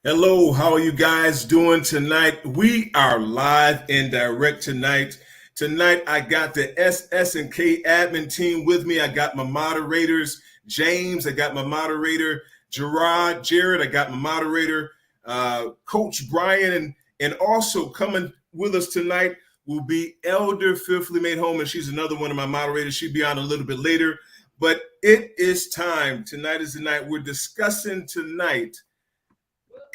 Hello, how are you guys doing tonight? We are live and direct tonight. Tonight, I got the SSNK admin team with me. I got my moderators, James. I got my moderator, Jared. I got my moderator, Coach Brian. And also coming with us tonight will be Elder Fifthly Made Home. And she's another one of my moderators. She'll be on a little bit later. But it is time. Tonight is the night. We're discussing tonight,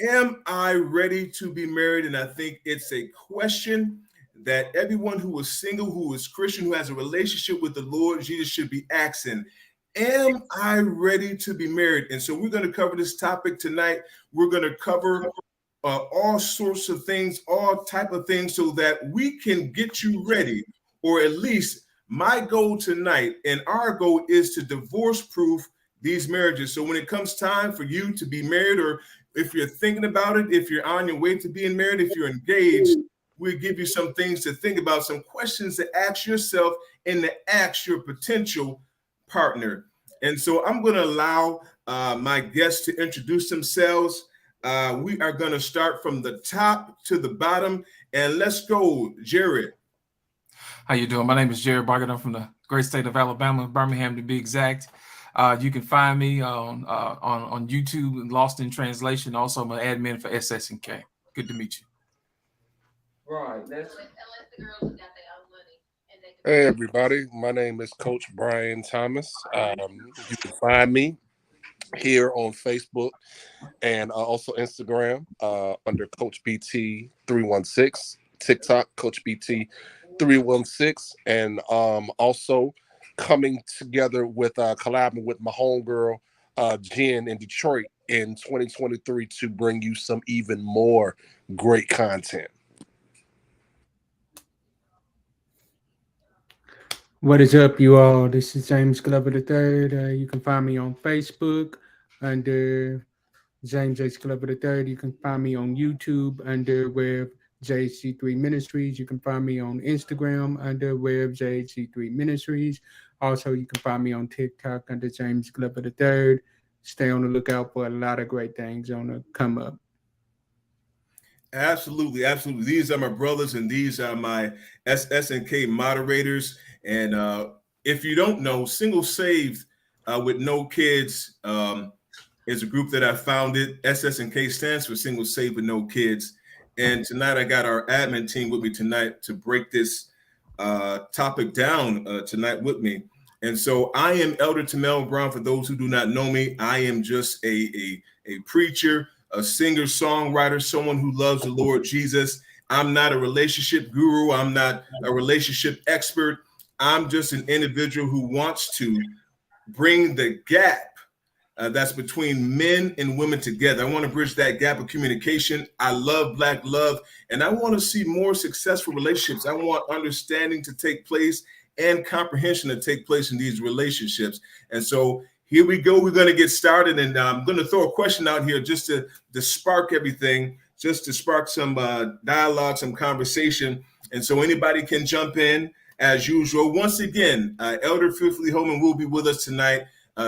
am I ready to be married? And I think it's a question that everyone who is single, who is Christian, who has a relationship with the Lord Jesus should be asking. Am I ready to be married? And so we're going to cover this topic tonight. We're going to cover all sorts of things, all type of things, so that we can get you ready, or at least my goal tonight and our goal is to divorce proof these marriages. So when it comes time for you to be married, or if you're thinking about it, if you're on your way to being married, if you're engaged, we'll give you some things to think about, some questions to ask yourself and to ask your potential partner. And so I'm going to allow my guests to introduce themselves. We are going to start from the top to the bottom, and let's go, Jared. How you doing? My name is Jared Bargett. I'm from the great state of Alabama, Birmingham to be exact. You can find me on YouTube, Lost in Translation. Also, I'm an admin for SSNK. Good to meet you. Right. Hey everybody, my name is Coach Brian Thomas. You can find me here on Facebook and also Instagram under Coach BT 316, TikTok Coach BT 316, and also coming together with collabing with my homegirl Jen in Detroit in 2023 to bring you some even more great content. What is up, you all? This is James Glover III. You can find me on Facebook under James H. Glover III. You can find me on YouTube under Web JHC3 Ministries. You can find me on Instagram under Web JHC3 Ministries. Also, you can find me on TikTok under James Glover III. Stay on the lookout for a lot of great things on the come up. Absolutely, absolutely. These are my brothers, and these are my SSNK moderators. And if you don't know, Single Saved with No Kids is a group that I founded. SSNK stands for Single Saved with No Kids. And tonight I got our admin team with me tonight to break this topic down tonight with me. And so I am Elder Tamel Brown. For those who do not know me, I am just a preacher, a singer, songwriter, someone who loves the Lord Jesus. I'm not a relationship guru. I'm not a relationship expert. I'm just an individual who wants to bring the gap that's between men and women together. I want to bridge that gap of communication. I love Black love, and I want to see more successful relationships. I want understanding to take place and comprehension to take place in these relationships. And so here we go. We're going to get started, and I'm going to throw a question out here just to spark everything, just to spark some dialogue, some conversation. And so anybody can jump in as usual. Once again, Elder Fifthly Holman will be with us tonight.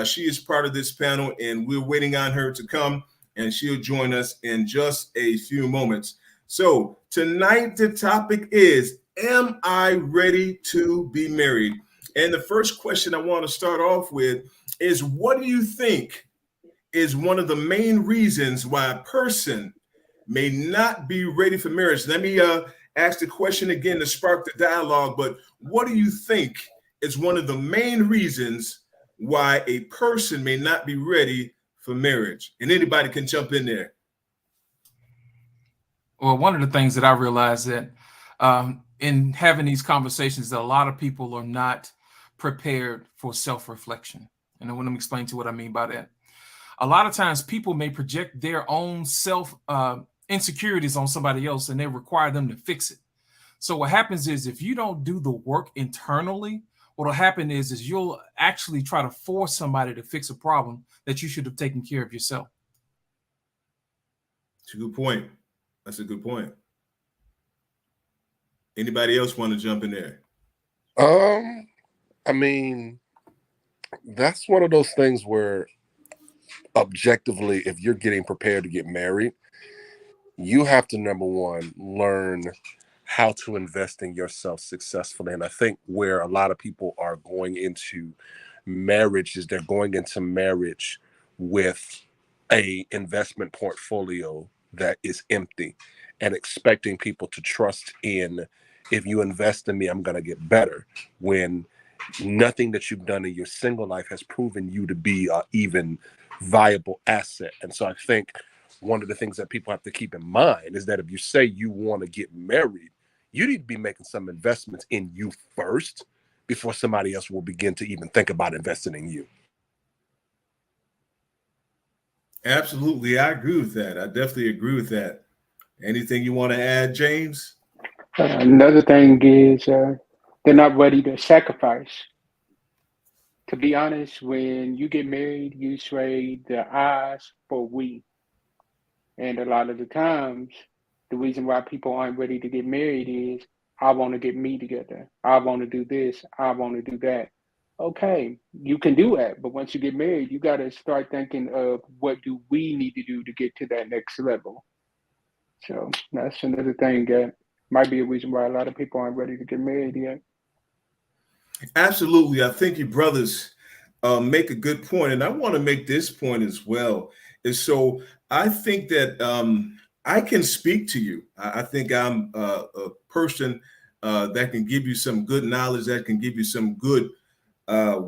She is part of this panel, and we're waiting on her to come, and she'll join us in just a few moments. So tonight, the topic is, am I ready to be married? And the first question I want to start off with is, what do you think is one of the main reasons why a person may not be ready for marriage? Let me ask the question again to spark the dialogue, but what do you think is one of the main reasons why a person may not be ready for marriage? And anybody can jump in there. Well, one of the things that I realized that in having these conversations, that a lot of people are not prepared for self-reflection. And I want to explain to what I mean by that. A lot of times people may project their own self insecurities on somebody else, and they require them to fix it. So what happens is, if you don't do the work internally, what will happen is you'll actually try to force somebody to fix a problem that you should have taken care of yourself. It's a good point. That's a good point. Anybody else want to jump in there? I mean, that's one of those things where objectively, if you're getting prepared to get married, you have to, number one, learn how to invest in yourself successfully. And I think where a lot of people are going into marriage is they're going into marriage with a investment portfolio that is empty and expecting people to trust in, if you invest in me, I'm going to get better, when nothing that you've done in your single life has proven you to be an even viable asset. And so I think one of the things that people have to keep in mind is that if you say you want to get married, you need to be making some investments in you first before somebody else will begin to even think about investing in you. Absolutely. I agree with that. I definitely agree with that. Anything you want to add, James? Another thing is they're not ready to sacrifice. To be honest, when you get married, you trade the I's for we. And a lot of the times, the reason why people aren't ready to get married is, I want to get me together. I want to do this. I want to do that. Okay, you can do that. But once you get married, you got to start thinking of, what do we need to do to get to that next level? So that's another thing that might be a reason why a lot of people aren't ready to get married yet. Absolutely. I think you brothers make a good point, and I want to make this point as well. And so I think that I can speak to you. I think I'm a person that can give you some good knowledge, that can give you some good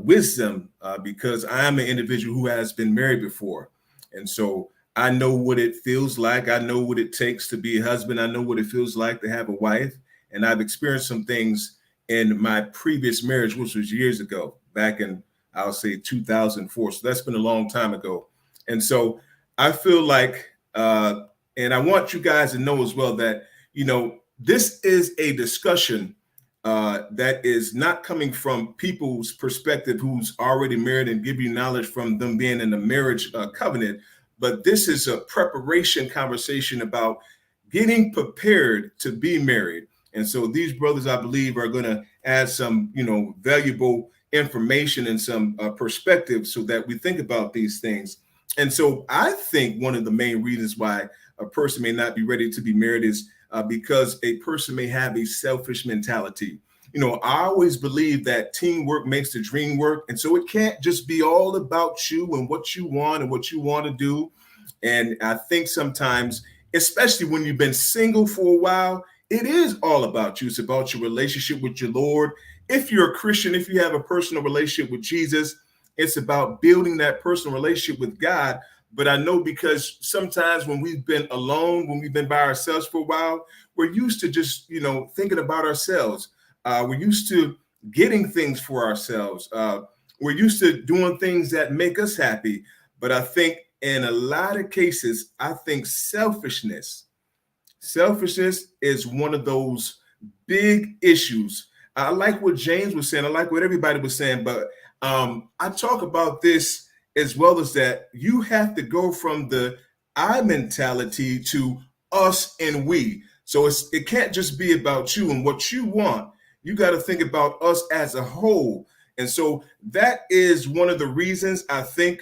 wisdom, because I am an individual who has been married before. And so I know what it feels like. I know what it takes to be a husband. I know what it feels like to have a wife. And I've experienced some things in my previous marriage, which was years ago, back in, I'll say 2004. So that's been a long time ago. And so I feel like, and I want you guys to know as well that, this is a discussion that is not coming from people's perspective who's already married and give you knowledge from them being in a marriage covenant, but this is a preparation conversation about getting prepared to be married. And so these brothers, I believe, are going to add some, valuable information and some perspective so that we think about these things. And so I think one of the main reasons why a person may not be ready to be married is because a person may have a selfish mentality. I always believe that teamwork makes the dream work. And so it can't just be all about you and what you want and what you want to do. And I think sometimes, especially when you've been single for a while, it is all about you. It's about your relationship with your Lord. If you're a Christian, if you have a personal relationship with Jesus, it's about building that personal relationship with God. But I know, because sometimes when we've been alone, when we've been by ourselves for a while, we're used to just, thinking about ourselves. We're used to getting things for ourselves. We're used to doing things that make us happy. But I think in a lot of cases, I think selfishness is one of those big issues. I like what James was saying. I like what everybody was saying. But I talk about this as well, as that you have to go from the I mentality to us and we. So it can't just be about you and what you want. You got to think about us as a whole. And so that is one of the reasons I think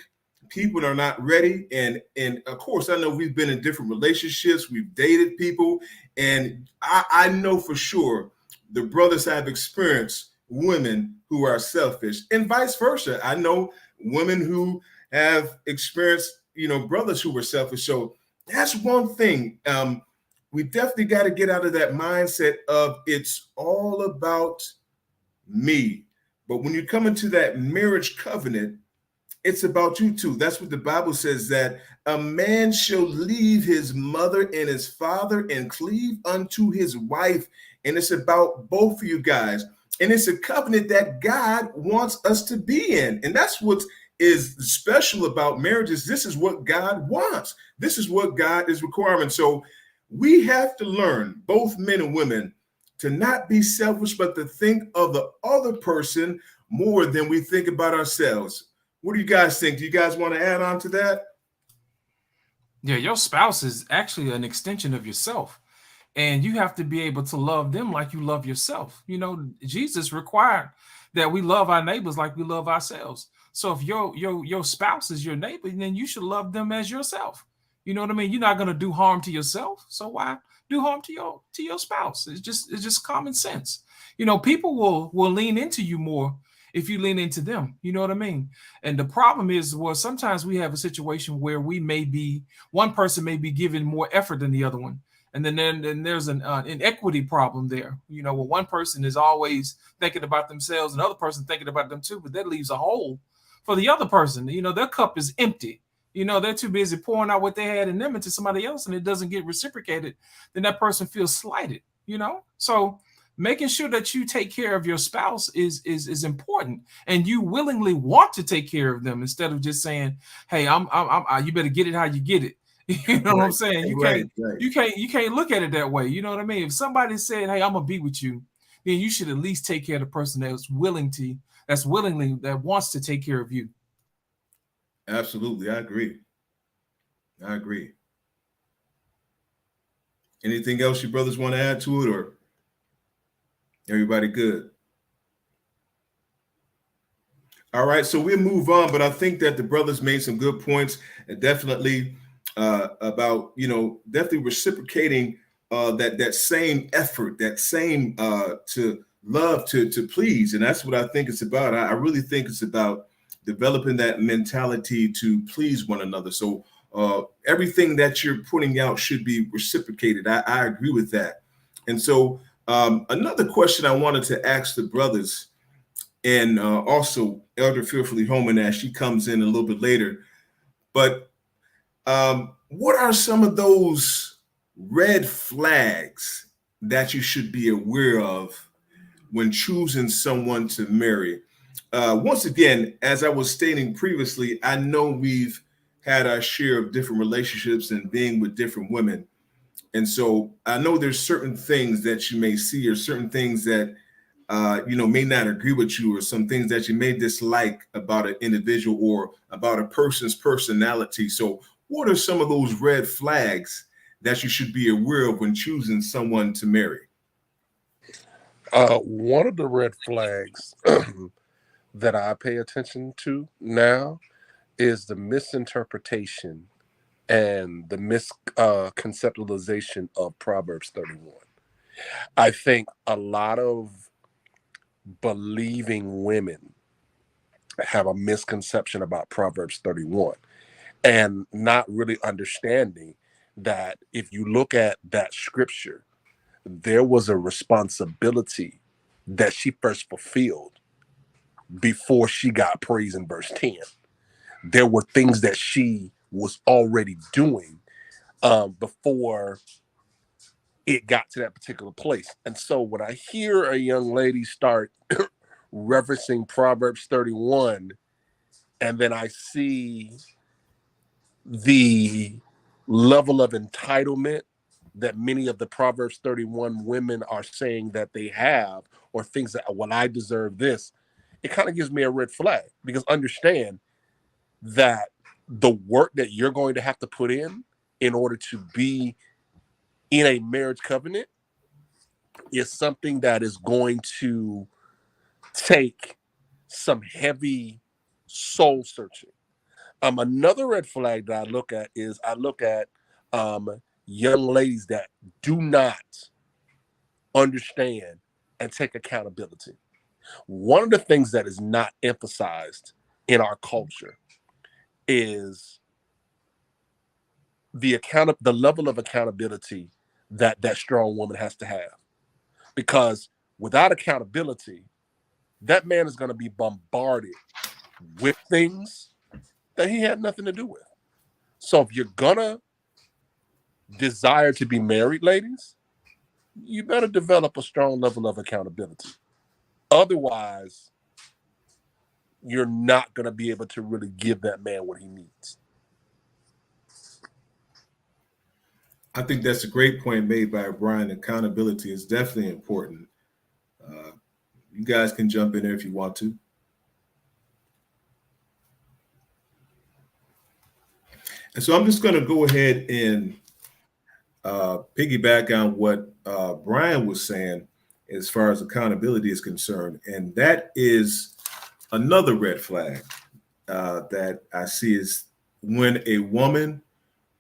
people are not ready. And of course, I know we've been in different relationships. We've dated people. And I know for sure the brothers have experienced women who are selfish, and vice versa. I know women who have experienced, brothers who were selfish. So that's one thing. We definitely got to get out of that mindset of it's all about me. But when you come into that marriage covenant, it's about you too. That's what the Bible says, that a man shall leave his mother and his father and cleave unto his wife. And it's about both of you guys. And it's a covenant that God wants us to be in. And that's what is special about marriages. This is what God wants. This is what God is requiring. So we have to learn, both men and women, to not be selfish, but to think of the other person more than we think about ourselves. What do you guys think? Do you guys want to add on to that? Yeah, your spouse is actually an extension of yourself. And you have to be able to love them like you love yourself. Jesus required that we love our neighbors like we love ourselves. So if your spouse is your neighbor, then you should love them as yourself. You know what I mean? You're not going to do harm to yourself, so why do harm to your spouse? It's just common sense. People will lean into you more if you lean into them. You know what I mean? And the problem is, well, sometimes we have a situation where one person may be giving more effort than the other one. And then there's an inequity problem there. Where one person is always thinking about themselves, another person thinking about them too, but that leaves a hole for the other person. Their cup is empty. They're too busy pouring out what they had in them into somebody else, and it doesn't get reciprocated. Then that person feels slighted. So making sure that you take care of your spouse is important, and you willingly want to take care of them instead of just saying, "Hey, you better get it how you get it." You know what I'm saying? You can't look at it that way. You know what I mean? If somebody said, "Hey, I'm gonna be with you," then you should at least take care of the person that wants to take care of you. Absolutely, I agree. Anything else you brothers want to add to it, or everybody good? All right, so we'll move on, but I think that the brothers made some good points, and definitely about definitely reciprocating that same effort, that same to love, to please, and that's what I think it's about. I really think it's about developing that mentality to please one another. So everything that you're putting out should be reciprocated. I agree with that. And so another question I wanted to ask the brothers, and also Elder Fearfully Holman, as she comes in a little bit later, but what are some of those red flags that you should be aware of when choosing someone to marry? Once again, as I was stating previously, I know we've had our share of different relationships and being with different women. And so I know there's certain things that you may see, or certain things that may not agree with you, or some things that you may dislike about an individual or about a person's personality. So what are some of those red flags that you should be aware of when choosing someone to marry? One of the red flags that I pay attention to now is the misinterpretation and the misconceptualization of Proverbs 31. I think a lot of believing women have a misconception about Proverbs 31 and not really understanding that if you look at that scripture, there was a responsibility that she first fulfilled before she got praise in verse 10. There were things that she was already doing before it got to that particular place. And so when I hear a young lady start referencing Proverbs 31, and then I see the level of entitlement that many of the Proverbs 31 women are saying that they have, or things that, well, I deserve this, it kind of gives me a red flag, because understand that the work that you're going to have to put in order to be in a marriage covenant is something that is going to take some heavy soul searching. Another red flag that I look at young ladies that do not understand and take accountability. One of the things that is not emphasized in our culture is the level of accountability that strong woman has to have. Because without accountability, that man is going to be bombarded with things that he had nothing to do with. So if you're going to desire to be married, ladies, you better develop a strong level of accountability. Otherwise, you're not going to be able to really give that man what he needs. I think that's a great point made by Brian. Accountability is definitely important. You guys can jump in there if you want to. And so I'm just going to go ahead and piggyback on what Brian was saying as far as accountability is concerned. And that is another red flag. that I see is when a woman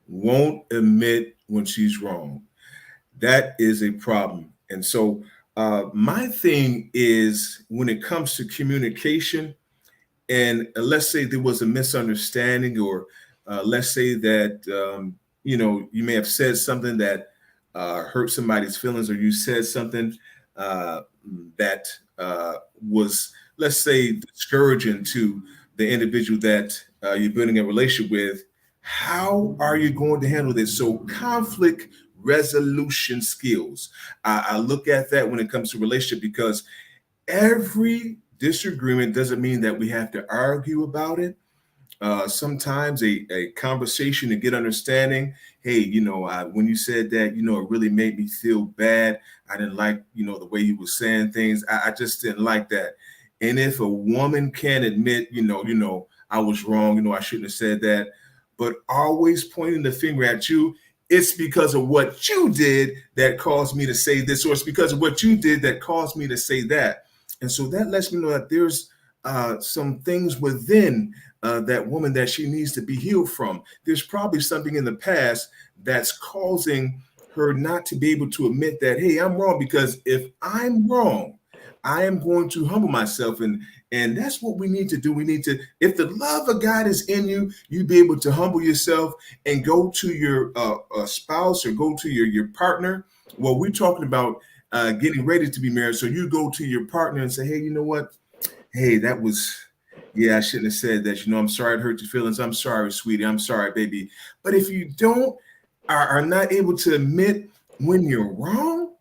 won't admit when she's wrong. That is a problem. And so my thing is when it comes to communication, and let's say there was a misunderstanding, or let's say that you may have said something that hurt somebody's feelings, or you said something uh, that was, let's say, discouraging to the individual that you're building a relationship with. How are you going to handle this? So conflict resolution skills, I look at that when it comes to relationship, because every disagreement doesn't mean that we have to argue about it. Sometimes a conversation to get understanding. Hey, when you said that, it really made me feel bad. I didn't like, the way you were saying things. I just didn't like that. And if a woman can't admit, I was wrong, I shouldn't have said that, but always pointing the finger at you, it's because of what you did that caused me to say this, or it's because of what you did that caused me to say that. And so that lets me know that there's some things within that woman that she needs to be healed from. There's probably something in the past that's causing her not to be able to admit that, hey, I'm wrong, because if I'm wrong, I am going to humble myself. And that's what we need to do. We need to, if the love of God is in you, you be able to humble yourself and go to your spouse, or go to your partner. Well, we're talking about getting ready to be married. So you go to your partner and say, hey, you know what? Hey, that was, yeah, I shouldn't have said that. I'm sorry it hurt your feelings. I'm sorry, sweetie. I'm sorry, baby. But if you don't, are not able to admit when you're wrong,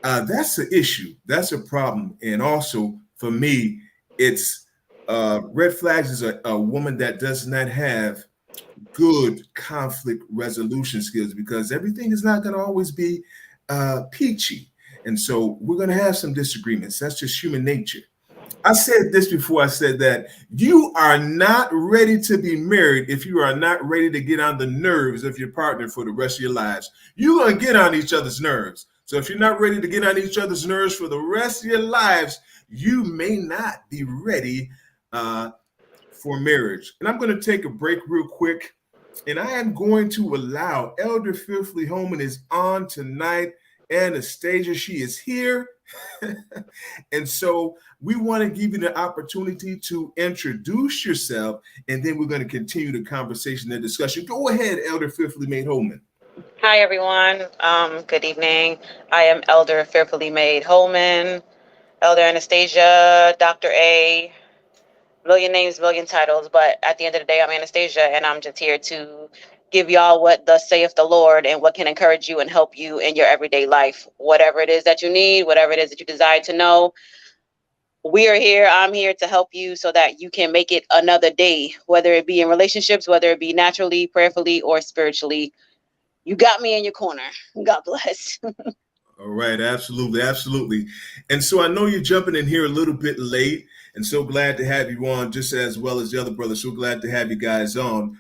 that's an issue. That's a problem. And also for me, it's red flags is a woman that does not have good conflict resolution skills, because everything is not going to always be peachy. And so we're going to have some disagreements. That's just human nature. I said this before. I said that you are not ready to be married if you are not ready to get on the nerves of your partner for the rest of your lives. You're going to get on each other's nerves. So if you're not ready to get on each other's nerves for the rest of your lives, you may not be ready for marriage. And I'm going to take a break real quick. And I am going to allow Elder Fifthly Holman is on tonight. Anastasia, she is here. And so we want to give you the opportunity to introduce yourself, and then we're going to continue the conversation and discussion. Go ahead, Elder Fearfully Made Holman. Hi, everyone. Good evening. I am Elder Fearfully Made Holman, Elder Anastasia, Dr. A, million names, million titles, but at the end of the day, I'm Anastasia, and I'm just here to give y'all what thus saith the Lord and what can encourage you and help you in your everyday life. Whatever it is that you need, whatever it is that you desire to know, we are here. I'm here to help you so that you can make it another day, whether it be in relationships, whether it be naturally, prayerfully, or spiritually. You got me in your corner. God bless. All right, absolutely, absolutely. And so I know you're jumping in here a little bit late, and so glad to have you on, just as well as the other brothers. So glad to have you guys on.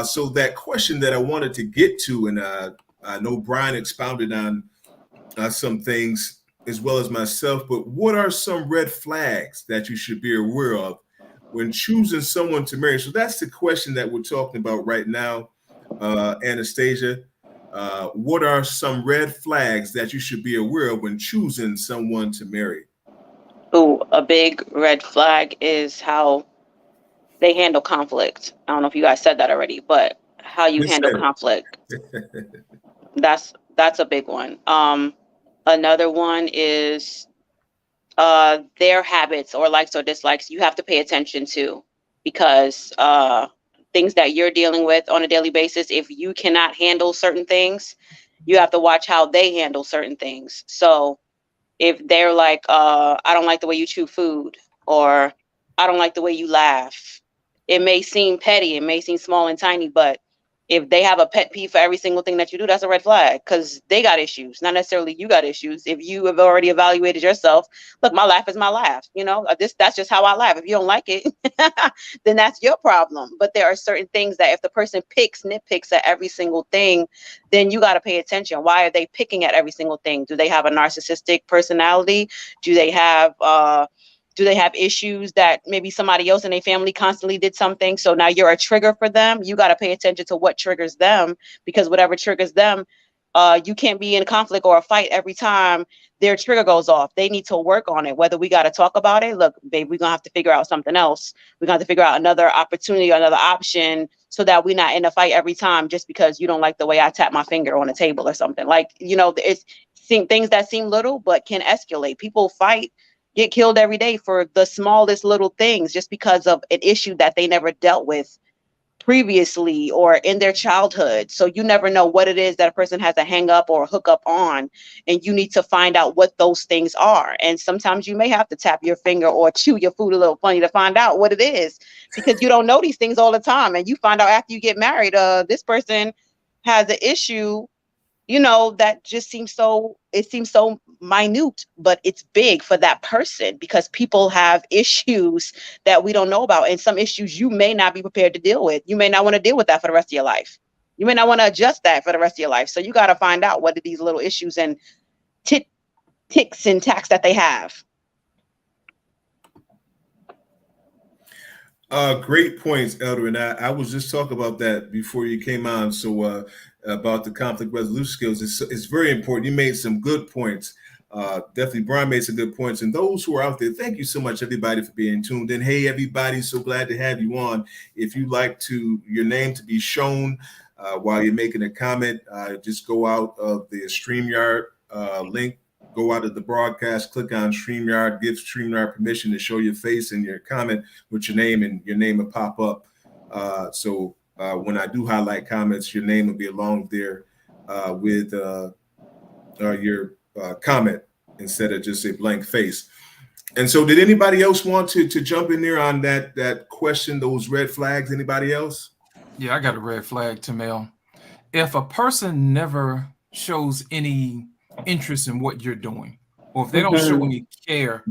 So that question that I wanted to get to, and I know Brian expounded on some things as well as myself, but what are some red flags that you should be aware of when choosing someone to marry? So that's the question that we're talking about right now, Anastasia. What are some red flags that you should be aware of when choosing someone to marry? Ooh, a big red flag is how they handle conflict. I don't know if you guys said that already, but how you handle conflict. That's a big one. Another one is their habits or likes or dislikes. You have to pay attention to, because things that you're dealing with on a daily basis, if you cannot handle certain things, you have to watch how they handle certain things. So if they're like, I don't like the way you chew food, or I don't like the way you laugh, it may seem petty, it may seem small and tiny, but if they have a pet peeve for every single thing that you do, that's a red flag, because they got issues, not necessarily you got issues. If you have already evaluated yourself, look, my laugh is my laugh. That's just how I laugh. If you don't like it, then that's your problem. But there are certain things that if the person nitpicks at every single thing, then you got to pay attention. Why are they picking at every single thing? Do they have a narcissistic personality? Do they have Do they have issues that maybe somebody else in their family constantly did something? So now you're a trigger for them. You got to pay attention to what triggers them, because whatever triggers them, you can't be in conflict or a fight every time their trigger goes off. They need to work on it. Whether we got to talk about it, look, babe, we're going to have to figure out something else. We're going to have to figure out another opportunity, another option, so that we're not in a fight every time just because you don't like the way I tap my finger on a table or something. Like, you know, it's things that seem little but can escalate. People fight, get killed every day for the smallest little things just because of an issue that they never dealt with previously or in their childhood. So you never know what it is that a person has a hang up or a hook up on, and you need to find out what those things are. And sometimes you may have to tap your finger or chew your food a little funny to find out what it is, because you don't know these things all the time. And you find out after you get married, this person has an issue, you know, that just seems so minute, but it's big for that person, because people have issues that we don't know about, and some issues you may not be prepared to deal with. You may not want to deal with that for the rest of your life. You may not want to adjust that for the rest of your life. So you got to find out what are these little issues and ticks and tacks that they have. Great points, Elder. And I was just talking about that before you came on. So about the conflict resolution skills, it's very important. You made some good points. Definitely, Brian made some good points. And those who are out there, thank you so much, everybody, for being tuned in. Hey, everybody, so glad to have you on. If you'd like your name to be shown while you're making a comment, just go out of the StreamYard link. Go out of the broadcast, click on StreamYard, give StreamYard permission to show your face and your comment with your name, and your name will pop up. So when I do highlight comments, your name will be along there with your comment instead of just a blank face. And so did anybody else want to jump in there on that question, those red flags? Anybody else? Yeah, I got a red flag, Tamel. If a person never shows any interest in what you're doing, or if they don't show any care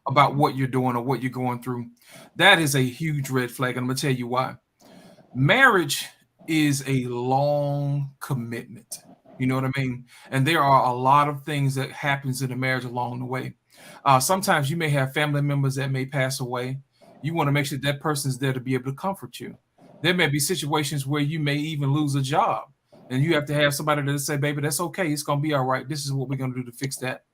about what you're doing or what you're going through, that is a huge red flag. And I'm gonna tell you why. Marriage is a long commitment. You know what I mean? And there are a lot of things that happens in a marriage along the way. Sometimes you may have family members that may pass away. You want to make sure that person's there to be able to comfort you. There may be situations where you may even lose a job, and you have to have somebody to say, baby, that's okay. It's going to be all right. This is what we're going to do to fix that.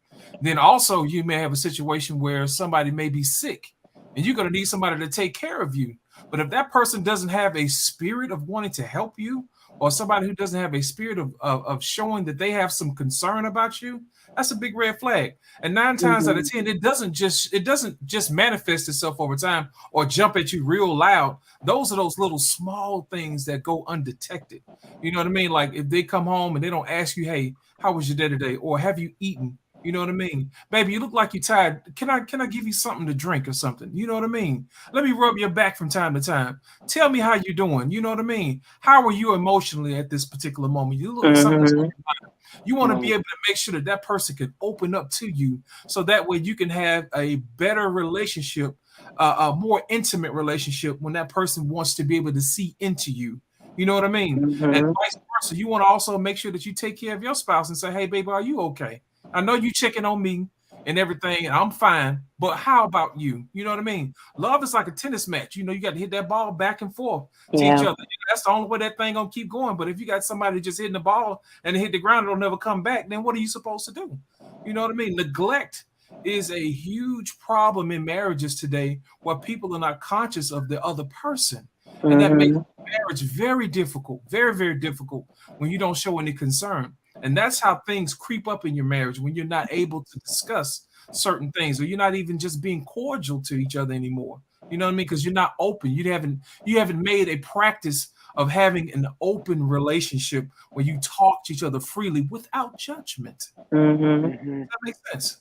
Then also you may have a situation where somebody may be sick, and you're going to need somebody to take care of you. But if that person doesn't have a spirit of wanting to help you, or somebody who doesn't have a spirit of showing that they have some concern about you, that's a big red flag. And 9 times out of 10, it doesn't just manifest itself over time or jump at you real loud. Those are those little small things that go undetected. You know what I mean? Like if they come home and they don't ask you, hey, how was your day today? Or have you eaten? You know what I mean? Baby, you look like you're tired. Can I give you something to drink or something? You know what I mean? Let me rub your back from time to time. Tell me how you're doing. You know what I mean? How are you emotionally at this particular moment? You look like something's on your mind. You want to be able to make sure that person can open up to you, so that way you can have a better relationship, a more intimate relationship when that person wants to be able to see into you. You know what I mean? And vice versa. You want to also make sure that you take care of your spouse and say, hey, baby, are you okay? I know you checking on me and everything, and I'm fine, but how about you? You know what I mean? Love is like a tennis match. You know, you got to hit that ball back and forth to each other. That's the only way that thing gonna keep going. But if you got somebody just hitting the ball and it hit the ground, it'll never come back, then what are you supposed to do? You know what I mean? Neglect is a huge problem in marriages today, where people are not conscious of the other person. And that makes marriage very difficult, very, very difficult when you don't show any concern. And that's how things creep up in your marriage, when you're not able to discuss certain things, or you're not even just being cordial to each other anymore. You know what I mean? Because you're not open. You haven't made a practice of having an open relationship where you talk to each other freely without judgment. Does that make sense?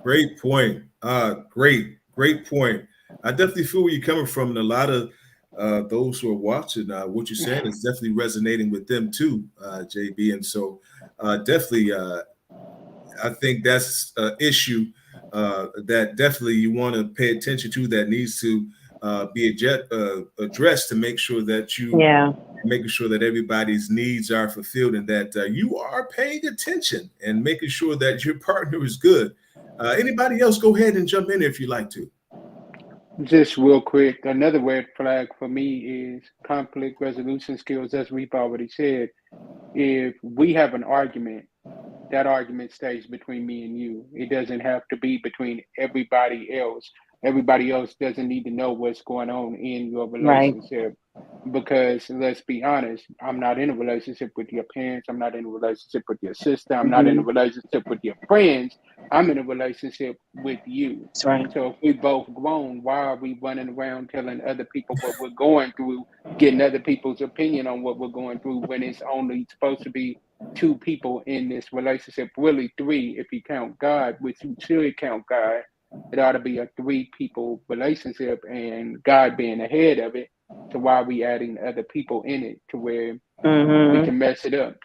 Great point. Great point. I definitely feel where you're coming from, and a lot of those who are watching, what you're saying is definitely resonating with them too, JB. And so definitely, I think that's an issue that definitely you want to pay attention to, that needs to be addressed, to make sure that making sure that everybody's needs are fulfilled, and that you are paying attention and making sure that your partner is good. Anybody else, go ahead and jump in if you like to. Just real quick, another red flag for me is conflict resolution skills, as we've already said. If we have an argument, that argument stays between me and you. It doesn't have to be between everybody else. Everybody else doesn't need to know what's going on in your Right. relationship. Because let's be honest, I'm not in a relationship with your parents. I'm not in a relationship with your sister. I'm not in a relationship with your friends. I'm in a relationship with you. That's right. So if we both grown, why are we running around telling other people what we're going through, getting other people's opinion on what we're going through when it's only supposed to be two people in this relationship, really three if you count God, which you should count God. It ought to be a three people relationship and God being ahead of it. So why are we adding other people in it to where we can mess it up?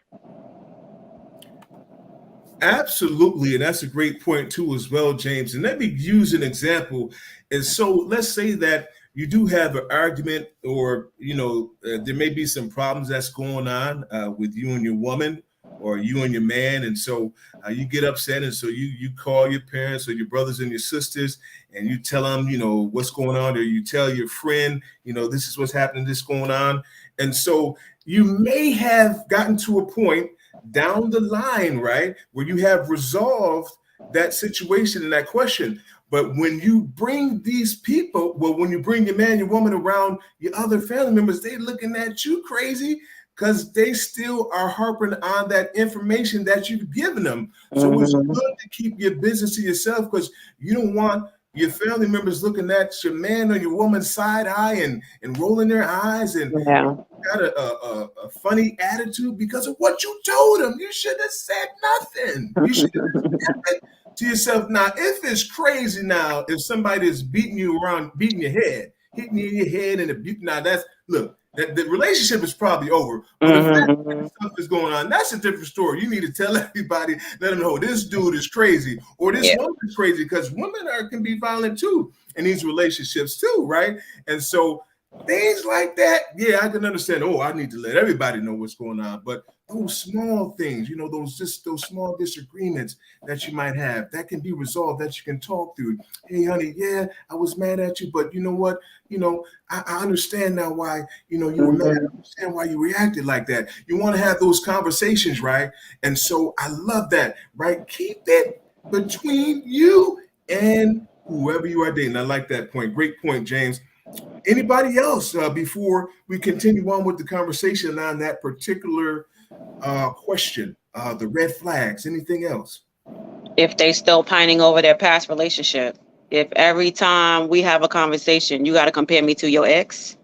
Absolutely, and that's a great point too as well, James. And let me use an example. And so let's say that you do have an argument, or there may be some problems that's going on with you and your woman, or you and your man, and so you get upset, and so you call your parents or your brothers and your sisters, and you tell them what's going on, or you tell your friend this is what's happening, this going on, and so you may have gotten to a point down the line, right, where you have resolved that situation and that question. But when you bring these people, when you bring your man, your woman around your other family members, they looking at you crazy because they still are harping on that information that you've given them. So it's good to keep your business to yourself, because you don't want your family members looking at your man or your woman side eye and rolling their eyes and got a funny attitude because of what you told them. You should have said nothing. You should have kept it to yourself. Now, if it's crazy now, if somebody is beating you around, beating your head, hitting you in your head, and now that's, look, the relationship is probably over. But if that stuff is going on, that's a different story. You need to tell everybody, let them know this dude is crazy, or this woman is crazy, because women can be violent too in these relationships too, right? And so things like that, yeah, I can understand. Oh, I need to let everybody know what's going on. But those small things, those small disagreements that you might have, that can be resolved, that you can talk through. Hey, honey, yeah, I was mad at you, but you know what? I understand now why, you were mad. I understand why you reacted like that. You want to have those conversations, right? And so I love that, right? Keep it between you and whoever you are dating. I like that point. Great point, James. Anybody else before we continue on with the conversation on that particular question, the red flags, anything else? If they still pining over their past relationship, if every time we have a conversation, you got to compare me to your ex,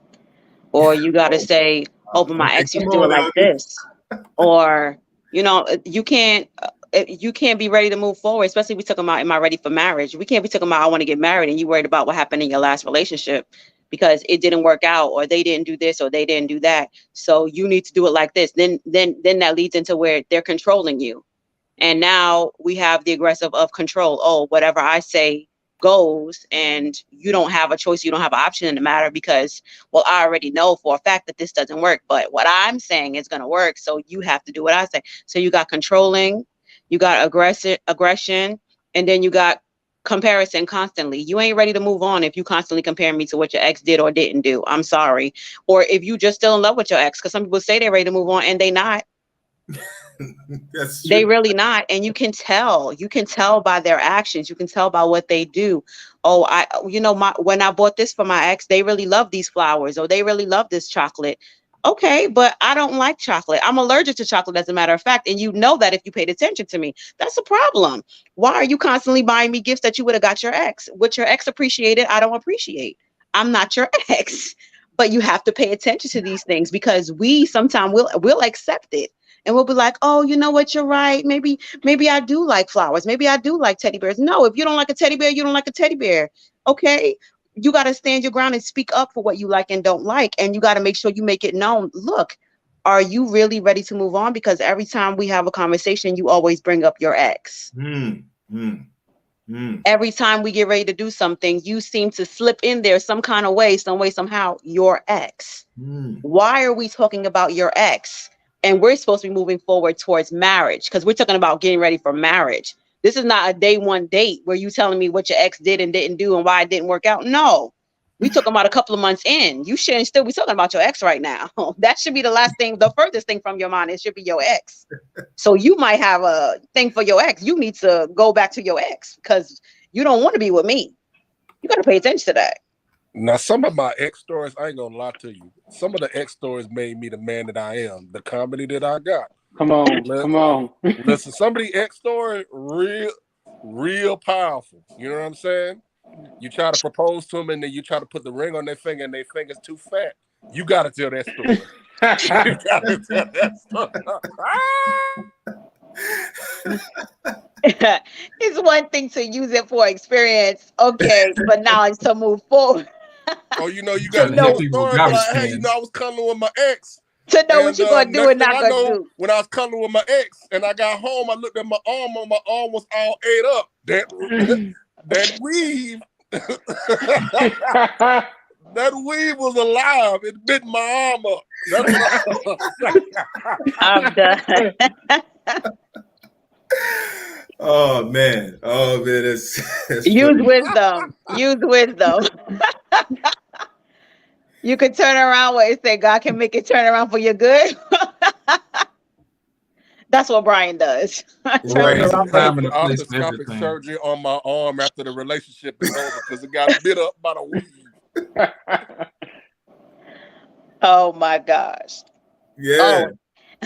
or you got to say, oh, but my ex used to do it like this, or, you can't be ready to move forward, especially we talking about, am I ready for marriage? We can't be talking about, I want to get married, and you worried about what happened in your last relationship because it didn't work out, or they didn't do this, or they didn't do that. So you need to do it like this. Then that leads into where they're controlling you. And now we have the aggressive of control. Oh, whatever I say goes, and you don't have a choice. You don't have an option in the matter because, well, I already know for a fact that this doesn't work, but what I'm saying is going to work. So you have to do what I say. So you got controlling, you got aggression, and then you got comparison constantly. You ain't ready to move on if you constantly compare me to what your ex did or didn't do. I'm sorry. Or if you just still in love with your ex, because some people say they're ready to move on and they not. They really not. And you can tell by their actions. You can tell by what they do. Oh, when I bought this for my ex, they really love these flowers, or they really love this chocolate. Okay, but I don't like chocolate. I'm allergic to chocolate, as a matter of fact. And you know that if you paid attention to me, that's a problem. Why are you constantly buying me gifts that you would have got your ex? What your ex appreciated, I don't appreciate. I'm not your ex. But you have to pay attention to these things, because we sometimes we'll accept it. And we'll be like, oh, you know what? You're right. Maybe I do like flowers. Maybe I do like teddy bears. No, if you don't like a teddy bear, you don't like a teddy bear. Okay. You got to stand your ground and speak up for what you like and don't like. And you got to make sure you make it known. Look, are you really ready to move on? Because every time we have a conversation, you always bring up your ex. Every time we get ready to do something, you seem to slip in there some kind of way, some way, somehow, your ex. Why are we talking about your ex? And we're supposed to be moving forward towards marriage, because we're talking about getting ready for marriage. This is not a day one date where you telling me what your ex did and didn't do and why it didn't work out. No, we talking about a couple of months in. You shouldn't still be talking about your ex right now. That should be the last thing, the furthest thing from your mind. It should be your ex. So you might have a thing for your ex. You need to go back to your ex because you don't want to be with me. You got to pay attention to that. Now, some of my ex stories, I ain't gonna lie to you. Some of the ex stories made me the man that I am. The comedy that I got. Come on, come on. Listen, some of the ex story real powerful. You know what I'm saying? You try to propose to them and then you try to put the ring on their finger and their finger's too fat. You gotta tell that story. You gotta tell that story. It's one thing to use it for experience, okay, but now it's to move forward. Oh, you know, you got to know tell the story, but like, hey, you know, I was cuddling with my ex. To know what you're gonna do and not gonna do. When I was cuddling with my ex and I got home, I looked at my arm and my arm was all ate up. That weave, that weave was alive. It bit my arm up. That's what I'm done. Oh man, that's use funny. wisdom. Use wisdom. You could turn around where it say God can make it turn around for your good. That's what Brian does. Right. Arthroscopic surgery on my arm after the relationship is over because it got bit up by the weave. Oh my gosh. Yeah.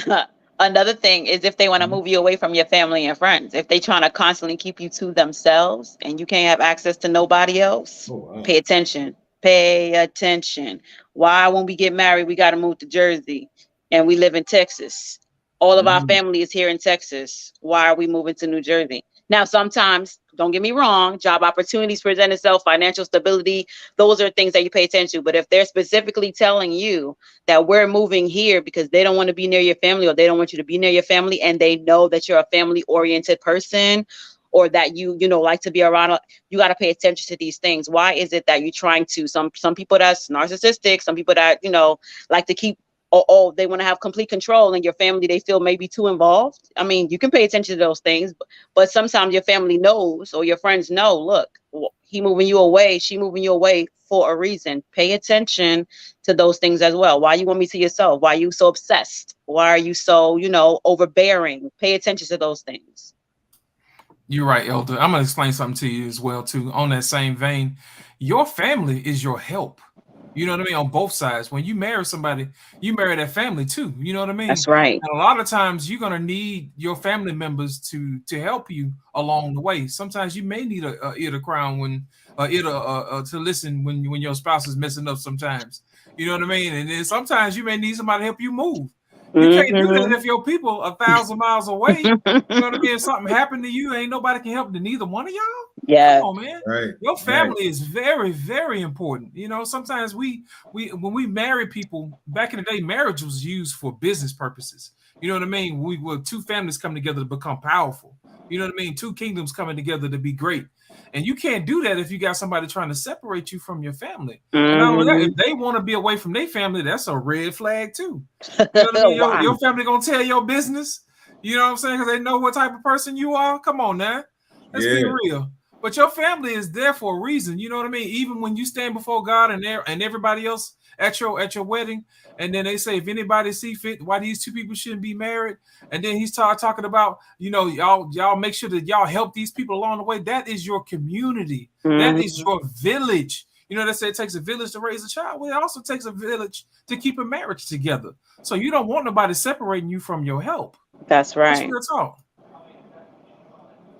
Oh. Another thing is if they want to move you away from your family and friends, if they trying to constantly keep you to themselves and you can't have access to nobody else, pay attention. Pay attention. Why, when we get married, we got to move to Jersey and we live in Texas. All of our family is here in Texas. Why are we moving to New Jersey? Now, sometimes, don't get me wrong, job opportunities present itself, financial stability, those are things that you pay attention to. But if they're specifically telling you that we're moving here because they don't want to be near your family or they don't want you to be near your family and they know that you're a family-oriented person or that you like to be around, you got to pay attention to these things. Why is it that you're trying to, some people that's narcissistic, some people that, like to keep, they want to have complete control and your family, they feel maybe too involved. I mean, you can pay attention to those things, but sometimes your family knows or your friends know, look, he moving you away, she moving you away for a reason. Pay attention to those things as well. Why you want me to yourself? Why are you so obsessed? Why are you so, overbearing? Pay attention to those things. You're right, Elder. I'm going to explain something to you as well, too. On that same vein, your family is your help. You know what I mean? On both sides. When you marry somebody, you marry their family, too. You know what I mean? That's right. And a lot of times, you're going to need your family members to help you along the way. Sometimes you may need a ear to crown when to listen when your spouse is messing up sometimes. You know what I mean? And then sometimes you may need somebody to help you move. You can't do that if your people 1,000 miles away. You know what I mean? If something happened to you, ain't nobody can help to neither one of y'all. Yeah. Come on, man. Right. Your family is very, very important. Sometimes we when we marry people, back in the day, marriage was used for business purposes. You know what I mean? We were two families come together to become powerful. You know what I mean? Two kingdoms coming together to be great. And you can't do that if you got somebody trying to separate you from your family. And not only that, if they want to be away from their family, that's a red flag too. You know what I mean? Wow. Your family gonna tell your business. You know what I'm saying? Because they know what type of person you are. Come on now. Let's be real. But your family is there for a reason. You know what I mean? Even when you stand before God and everybody else at your wedding, and then they say, if anybody see fit, why these two people shouldn't be married, and then he's talking about, y'all make sure that y'all help these people along the way. That is your community. That is your village. They say it takes a village to raise a child. Well, it also takes a village to keep a marriage together. So you don't want nobody separating you from your help. That's right. That's real talk.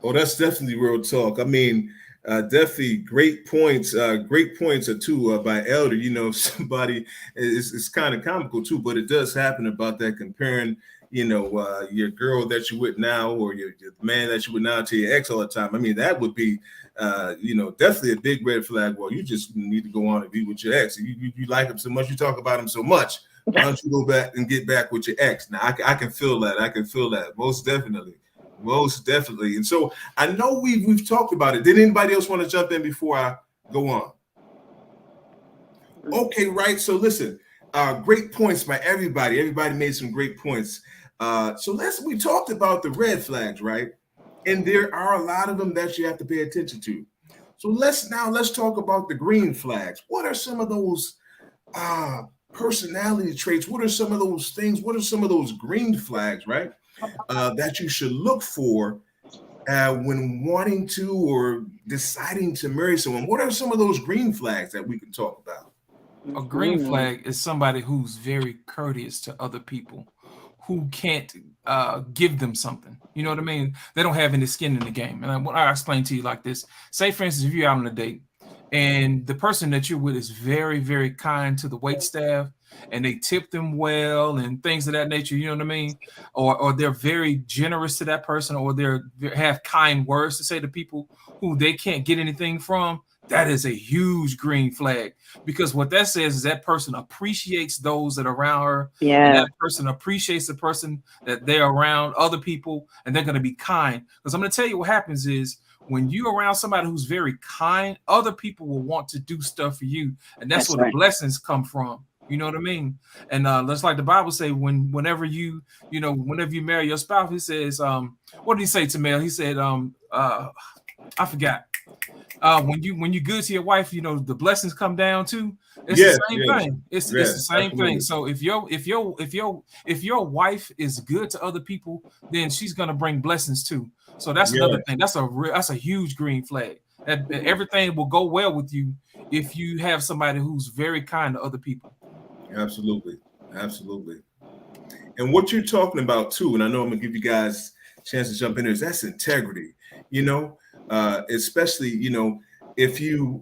Oh, that's definitely real talk. I mean, definitely great points. Great points or two by Elder. Somebody is kind of comical too, but it does happen about that comparing, your girl that you with now or your man that you with now to your ex all the time. I mean, that would be, definitely a big red flag. Well, you just need to go on and be with your ex. You like him so much, you talk about him so much. Why don't you go back and get back with your ex? Now, I can feel that. I can feel that. Most definitely. Most definitely. And so I know we've talked about it. Did anybody else want to jump in before I go on? Okay, right. So listen, great points by everybody. Everybody made some great points. So we talked about the red flags, right? And there are a lot of them that you have to pay attention to. So let's talk about the green flags. What are some of those personality traits? What are some of those things? What are some of those green flags, right? That you should look for when wanting to or deciding to marry someone. What are some of those green flags that we can talk about? A green flag is somebody who's very courteous to other people, who can't give them something. You know what I mean? They don't have any skin in the game. And I'll explain to you like this. Say, for instance, if you're out on a date and the person that you're with is very, very kind to the wait staff and they tip them well and things of that nature, you know what I mean? Or they're very generous to that person, or they have kind words to say to people who they can't get anything from. That is a huge green flag, because what that says is that person appreciates those that are around her. Yeah. And that person appreciates the person that they're around, other people, and they're going to be kind. Because I'm going to tell you what happens is when you're around somebody who's very kind, other people will want to do stuff for you. And that's where the blessings come from. You know what I mean? And that's like the Bible say, whenever you marry your spouse, he says, what did he say to Mel? He said, I forgot. When you good to your wife, you know, the blessings come down too. It's the same thing. It's the same thing. So if your wife is good to other people, then she's gonna bring blessings too. So that's another thing. That's a huge green flag. That everything will go well with you if you have somebody who's very kind to other people. Absolutely. And what you're talking about too, and I know I'm gonna give you guys a chance to jump in there, is that's integrity. You know, especially, you know, if you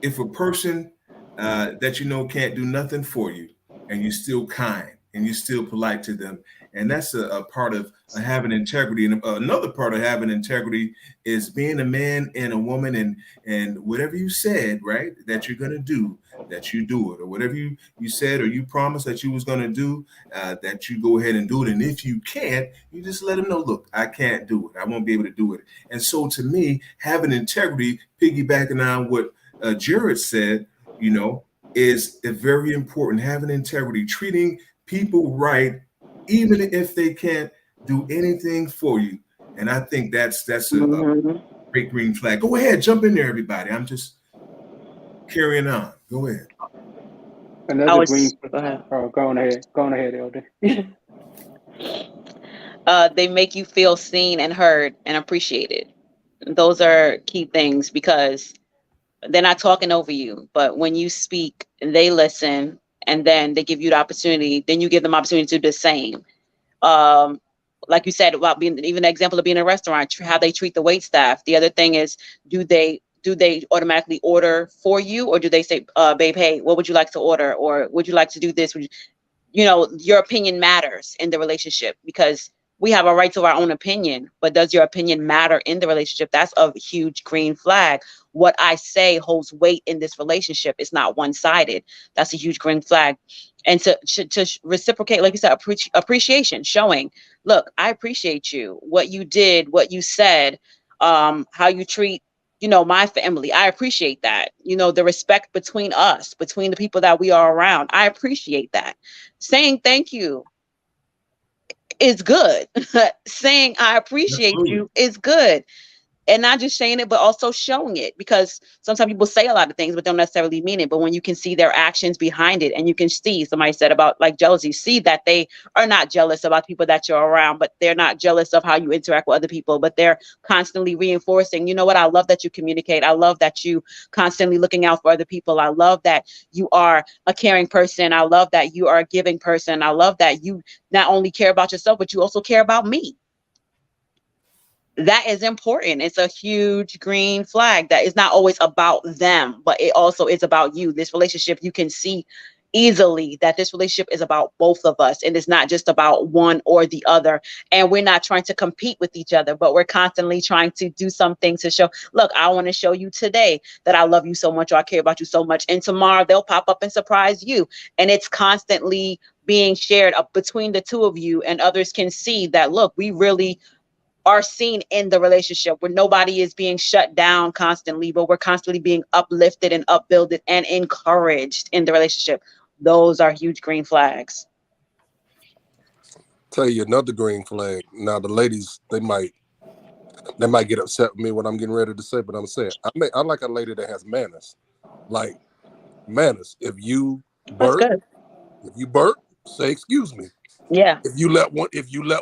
if a person that you know can't do nothing for you, and you're still kind and you're still polite to them, and that's a part of having integrity. And another part of having integrity is being a man and a woman, and whatever you said, right, that you're gonna do, that you do it, or whatever you said or you promised that you was gonna do, that you go ahead and do it. And if you can't, you just let them know, look, I can't do it. I won't be able to do it. And so to me, having integrity, piggybacking on what Jared said, you know, is very important. Having integrity, treating people right, even if they can't do anything for you. And I think that's a great green flag. Go ahead, jump in there, everybody. I'm just carrying on. Go ahead. Another green. Go ahead. Oh, go on ahead, Elder. They make you feel seen and heard and appreciated. Those are key things, because they're not talking over you, but when you speak, they listen, and then they give you the opportunity. Then you give them opportunity to do the same. Like you said about being, even the example of being in a restaurant, how they treat the wait staff. The other thing is, do they automatically order for you, or do they say, babe, hey, what would you like to order, or would you like to do this? You know, your opinion matters in the relationship, because we have a right to our own opinion, but does your opinion matter in the relationship? That's a huge green flag. What I say holds weight in this relationship. It's not one-sided. That's a huge green flag. And to reciprocate, like you said, appreciation, showing, look, I appreciate you, what you did, what you said, how you treat, you know, my family. I appreciate that. You know, the respect between us, between the people that we are around. I appreciate that. Saying thank you is good. Saying I appreciate you is good. And not just saying it, but also showing it, because sometimes people say a lot of things, but don't necessarily mean it. But when you can see their actions behind it, and you can see, somebody said about like jealousy, see that they are not jealous about people that you're around, but they're not jealous of how you interact with other people, but they're constantly reinforcing, you know what, I love that you communicate. I love that you constantly looking out for other people. I love that you are a caring person. I love that you are a giving person. I love that you not only care about yourself, but you also care about me. That is important. It's a huge green flag that is not always about them, but it also is about you. This relationship, you can see easily that this relationship is about both of us, and it's not just about one or the other. And we're not trying to compete with each other, but we're constantly trying to do something to show, look, I want to show you today that I love you so much, or I care about you so much. And tomorrow they'll pop up and surprise you. And it's constantly being shared up between the two of you, and others can see that, look, we really are seen in the relationship, where nobody is being shut down constantly, but we're constantly being uplifted and upbuilded and encouraged in the relationship. Those are huge green flags. tell you another green flag. Now the ladies, they might get upset with me what I'm getting ready to say, but I'm saying I like a lady that has manners. Like manners. If you That's burp, good. say excuse me. Yeah. If you let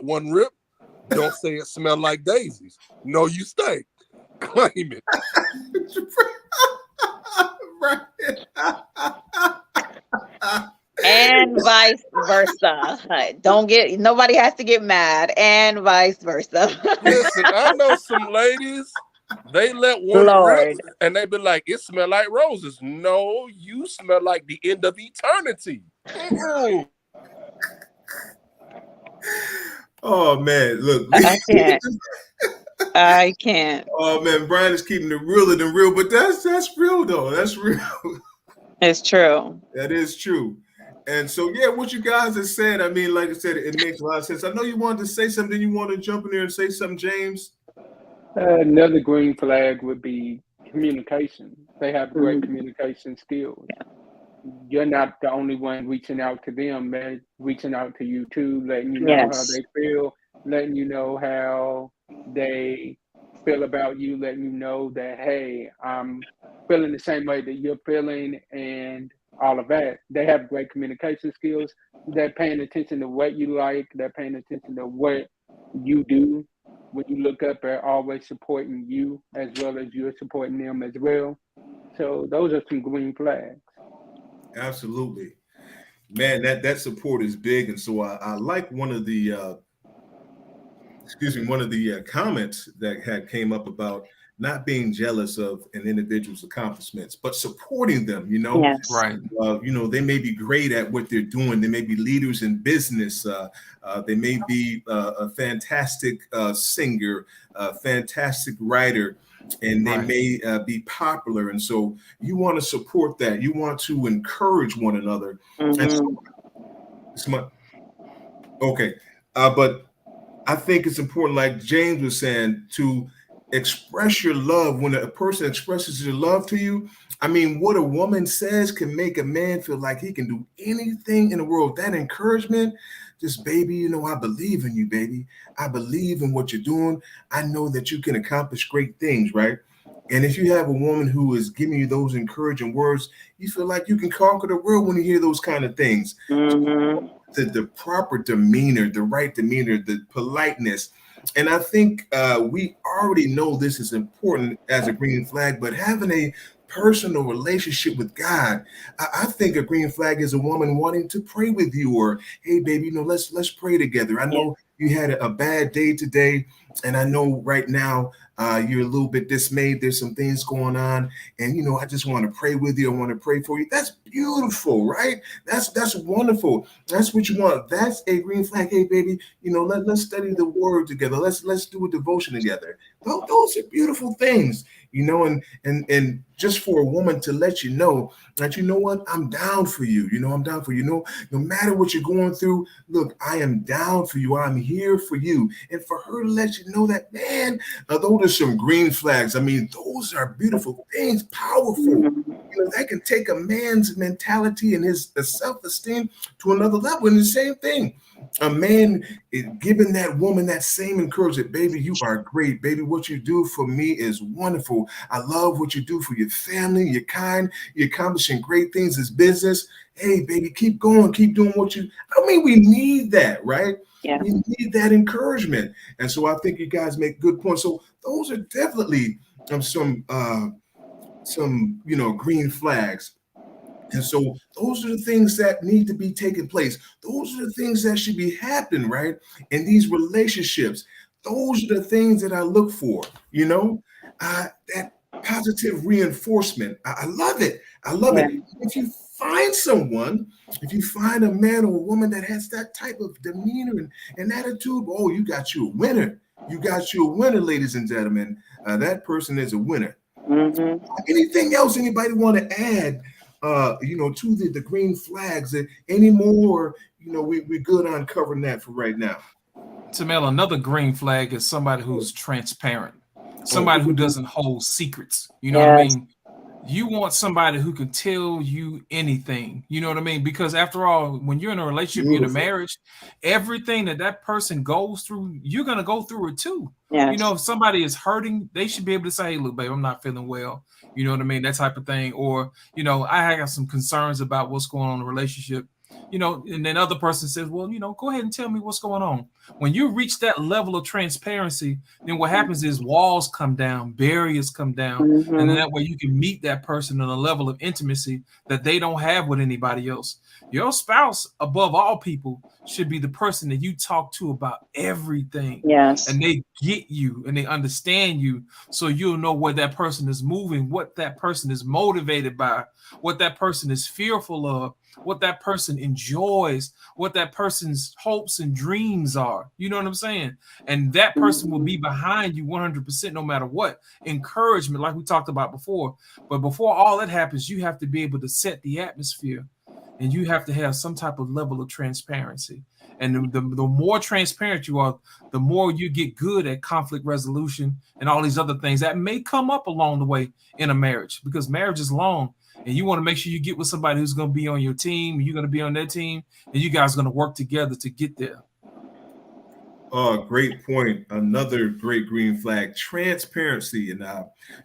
one rip, don't say it smell like daisies. No, you stink. Claim it. And vice versa. Nobody has to get mad, and vice versa. Listen, I know some ladies, they let one rip Lord. and they be like, it smell like roses. No, you smell like the end of eternity. Mm-mm. Oh man, look. I can't. I can't. Oh man, Brian is keeping it realer than real, but that's real though. That's real. It's true. That is true. And so yeah, what you guys have said, I mean, like I said, it makes a lot of sense. I know you wanted to say something. You want to jump in there and say something, James? Another green flag would be communication. They have great communication skills. You're not the only one reaching out to them. They're reaching out to you too, letting you know how they feel, letting you know how they feel about you, letting you know that, hey, I'm feeling the same way that you're feeling, and all of that. They have great communication skills. They're paying attention to what you like. They're paying attention to what you do. When you look up, they're always supporting you as well as you're supporting them as well. So those are some green flags. Absolutely, man. That support is big, and so I like one of the comments that had came up about not being jealous of an individual's accomplishments, but supporting them. You know, Yes. Right. you know, they may be great at what they're doing. They may be leaders in business. They may be a fantastic singer, a fantastic writer, and they Right. may be popular. And so you want to support that. You want to encourage one another. And so it's okay. But I think it's important, like James was saying, to express your love. When a person expresses their love to you, I mean, what a woman says can make a man feel like he can do anything in the world. That encouragement, just baby, you know, I believe in you, baby. I believe in what you're doing. I know that you can accomplish great things, right? And if you have a woman who is giving you those encouraging words, you feel like you can conquer the world when you hear those kind of things. The proper demeanor, the right demeanor, the politeness. And I think we already know this is important as a green flag, but having a personal relationship with God, I think a green flag is a woman wanting to pray with you, or hey, baby, you know, let's pray together. I know you had a bad day today, and I know right now you're a little bit dismayed. There's some things going on, and you know, I just want to pray with you. I want to pray for you. That's beautiful, right? That's wonderful. That's what you want. That's a green flag. Hey, baby, you know, let's study the word together. Let's do a devotion together. Those are beautiful things, you know, and just for a woman to let you know that, you know what, I'm down for you. You know, I'm down for you. No matter what you're going through, look, I am down for you. I'm here for you. And for her to let you know that, man, those are some green flags. I mean, those are beautiful things, powerful. You know, that can take a man's mentality and his self-esteem to another level. And the same thing, a man giving that woman that same encouragement, baby, you are great, baby. What you do for me is wonderful. I love what you do for your family. You're kind. You're accomplishing great things as business. Hey, baby, keep going. Keep doing what you. I mean, we need that, right? Yeah. We need that encouragement. And so I think you guys make good points. So those are definitely some you know, green flags. And so those are the things that need to be taking place. Those are the things that should be happening, right? In these relationships. Those are the things that I look for, you know, that positive reinforcement. I love it. I love it. If you find someone, if you find a man or a woman that has that type of demeanor and attitude, oh, you got you a winner. You got you a winner, ladies and gentlemen. That person is a winner. Anything else anybody want to add, you know, to the green flags? Any more, you know, we're good on covering that for right now. Tamel, another green flag is somebody who's transparent, somebody who doesn't hold secrets. You know what I mean? you want somebody who can tell you anything. You know what I mean? Because after all, when you're in a relationship, you're in a marriage, everything that person goes through, you're going to go through it too. Yes. You know, if somebody is hurting, they should be able to say, hey, look, babe, I'm not feeling well. You know what I mean? That type of thing. Or, you know, I have some concerns about what's going on in the relationship. You know, and then other person says, well, you know, go ahead and tell me what's going on. When you reach that level of transparency, then what happens is walls come down, barriers come down, Mm-hmm. and then that way you can meet that person on a level of intimacy that they don't have with anybody else. Your spouse, above all people, should be the person that you talk to about everything. Yes. And they get you and they understand you, so you'll know where that person is moving, what that person is motivated by, what that person is fearful of, what that person enjoys, what that person's hopes and dreams are. You know what I'm saying? And that person will be behind you 100% no matter what. Encouragement, like we talked about before. But before all that happens, you have to be able to set the atmosphere, and you have to have some type of level of transparency. And the more transparent you are, the more you get good at conflict resolution and all these other things that may come up along the way in a marriage, because marriage is long. And you want to make sure you get with somebody who's going to be on your team, you're going to be on their team, and you guys are going to work together to get there. Oh, great point. Another great green flag, transparency. And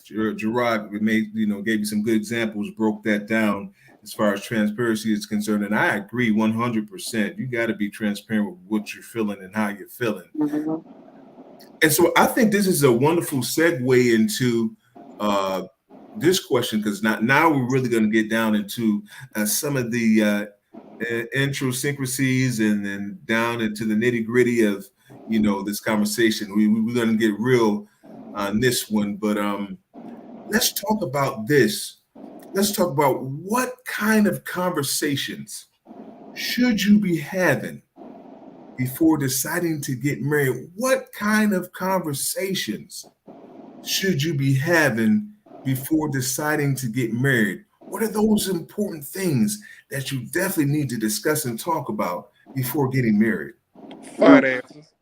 Gerard gave you some good examples, broke that down as far as transparency is concerned. And I agree 100%. You got to be transparent with what you're feeling and how you're feeling. Mm-hmm. And so I think this is a wonderful segue into this question, because now we're really going to get down into some of the idiosyncrasies and then down into the nitty gritty of, this conversation. We're going to get real on this one, but let's talk about this. Let's talk about what kind of conversations should you be having before deciding to get married. What kind of conversations should you be having before deciding to get married? What are those important things that you definitely need to discuss and talk about before getting married? Finances.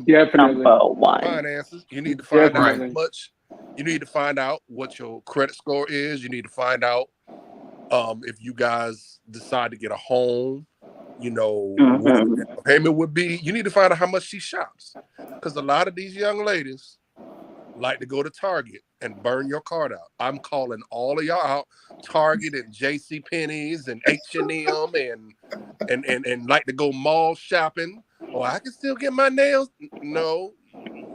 Definitely. Number one. Finances. You need to find out how Definitely. much. You need to find out what your credit score is. You need to find out if you guys decide to get a home, what the payment would be. You need to find out how much she shops, because a lot of these young ladies like to go to Target and burn your card out. I'm calling all of y'all out. Target and J.C. Penney's and H&M and like to go mall shopping. Oh, I can still get my nails. No,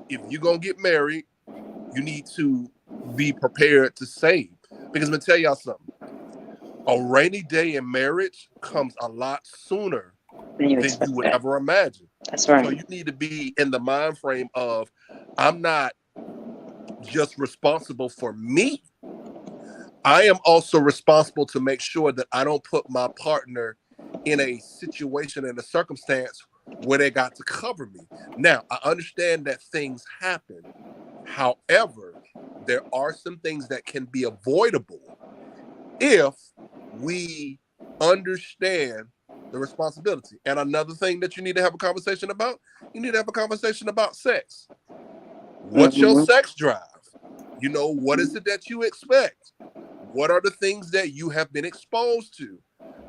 if you're gonna get married, you need to be prepared to save. Because I'm gonna tell y'all something. A rainy day in marriage comes a lot sooner than you would ever imagine. That's right. So you need to be in the mind frame of, I'm not just responsible for me. I am also responsible to make sure that I don't put my partner in a situation, in a circumstance where they got to cover me. Now, I understand that things happen. However, there are some things that can be avoidable if we understand the responsibility. And another thing that you need to have a conversation about, you need to have a conversation about sex. What's your sex drive? What is it that you expect? What are the things that you have been exposed to?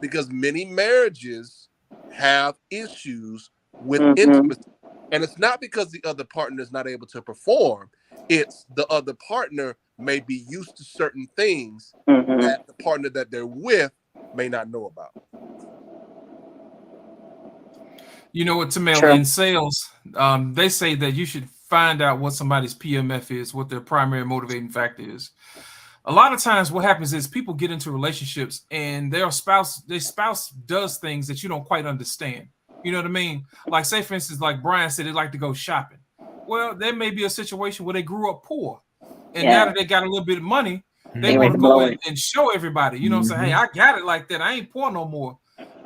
Because many marriages have issues with intimacy. And it's not because the other partner is not able to perform. It's the other partner may be used to certain things that the partner that they're with may not know about. You know what, Tamel, in sales, they say that you should find out what somebody's PMF is, what their primary motivating factor is. A lot of times what happens is people get into relationships and their spouse does things that you don't quite understand. You know what I mean? Like, say, for instance, like Brian said, they like to go shopping. Well, there may be a situation where they grew up poor. And now that they got a little bit of money, they want to go in and show everybody, you know what I'm saying? Hey, I got it like that. I ain't poor no more.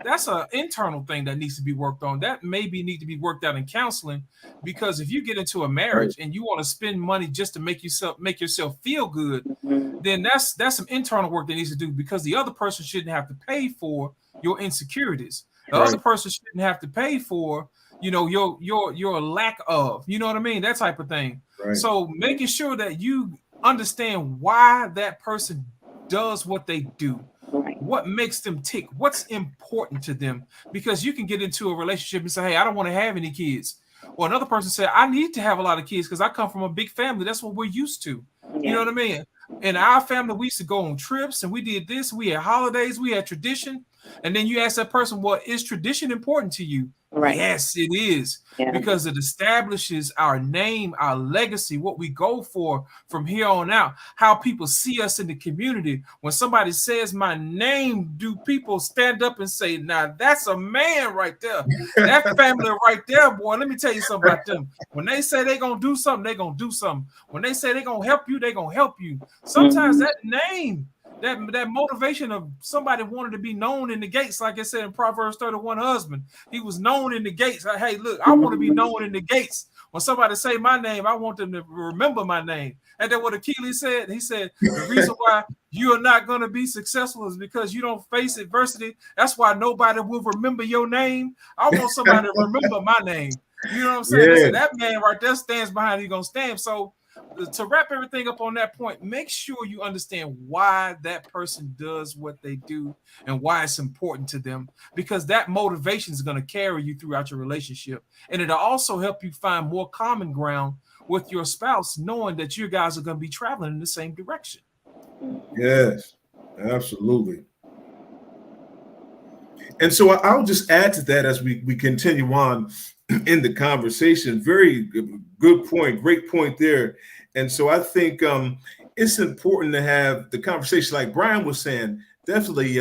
That's an internal thing that needs to be worked on. That maybe need to be worked out in counseling, because if you get into a marriage and you want to spend money just to make yourself feel good, then that's some internal work that needs to do, because the other person shouldn't have to pay for your insecurities. The other person shouldn't have to pay for, your lack of, you know what I mean? That type of thing. Right. So making sure that you understand why that person does what they do. Right. What makes them tick? What's important to them? Because you can get into a relationship and say, hey, I don't want to have any kids. Or another person said, I need to have a lot of kids because I come from a big family. That's what we're used to. Yeah. You know what I mean? In our family, we used to go on trips and we did this. We had holidays. We had tradition. And then you ask that person, well, is tradition important to you? Right. Yes, it is. Yeah. Because it establishes our name, our legacy, what we go for from here on out, how people see us in the community. When somebody says my name, do people stand up and say, now that's a man right there. That family right there, boy, let me tell you something about them. When they say they're going to do something, they're going to do something. When they say they're going to help you, they're going to help you. Sometimes that name, that motivation of somebody wanted to be known in the gates, like I said in Proverbs 31, husband, he was known in the gates. Like, hey, look, I want to be known in the gates. When somebody say my name, I want them to remember my name. And then what Achilles said, he said, the reason why you are not going to be successful is because you don't face adversity. That's why nobody will remember your name. I want somebody to remember my name. You know what I'm saying? Yeah. So that man right there stands behind, he's going to stand. So to wrap everything up on that point, make sure you understand why that person does what they do and why it's important to them, because that motivation is going to carry you throughout your relationship. And it'll also help you find more common ground with your spouse, knowing that you guys are going to be traveling in the same direction. Yes, absolutely. And so I'll just add to that as we continue on in the conversation. Very good point, great point there. And so I think it's important to have the conversation, like Brian was saying, definitely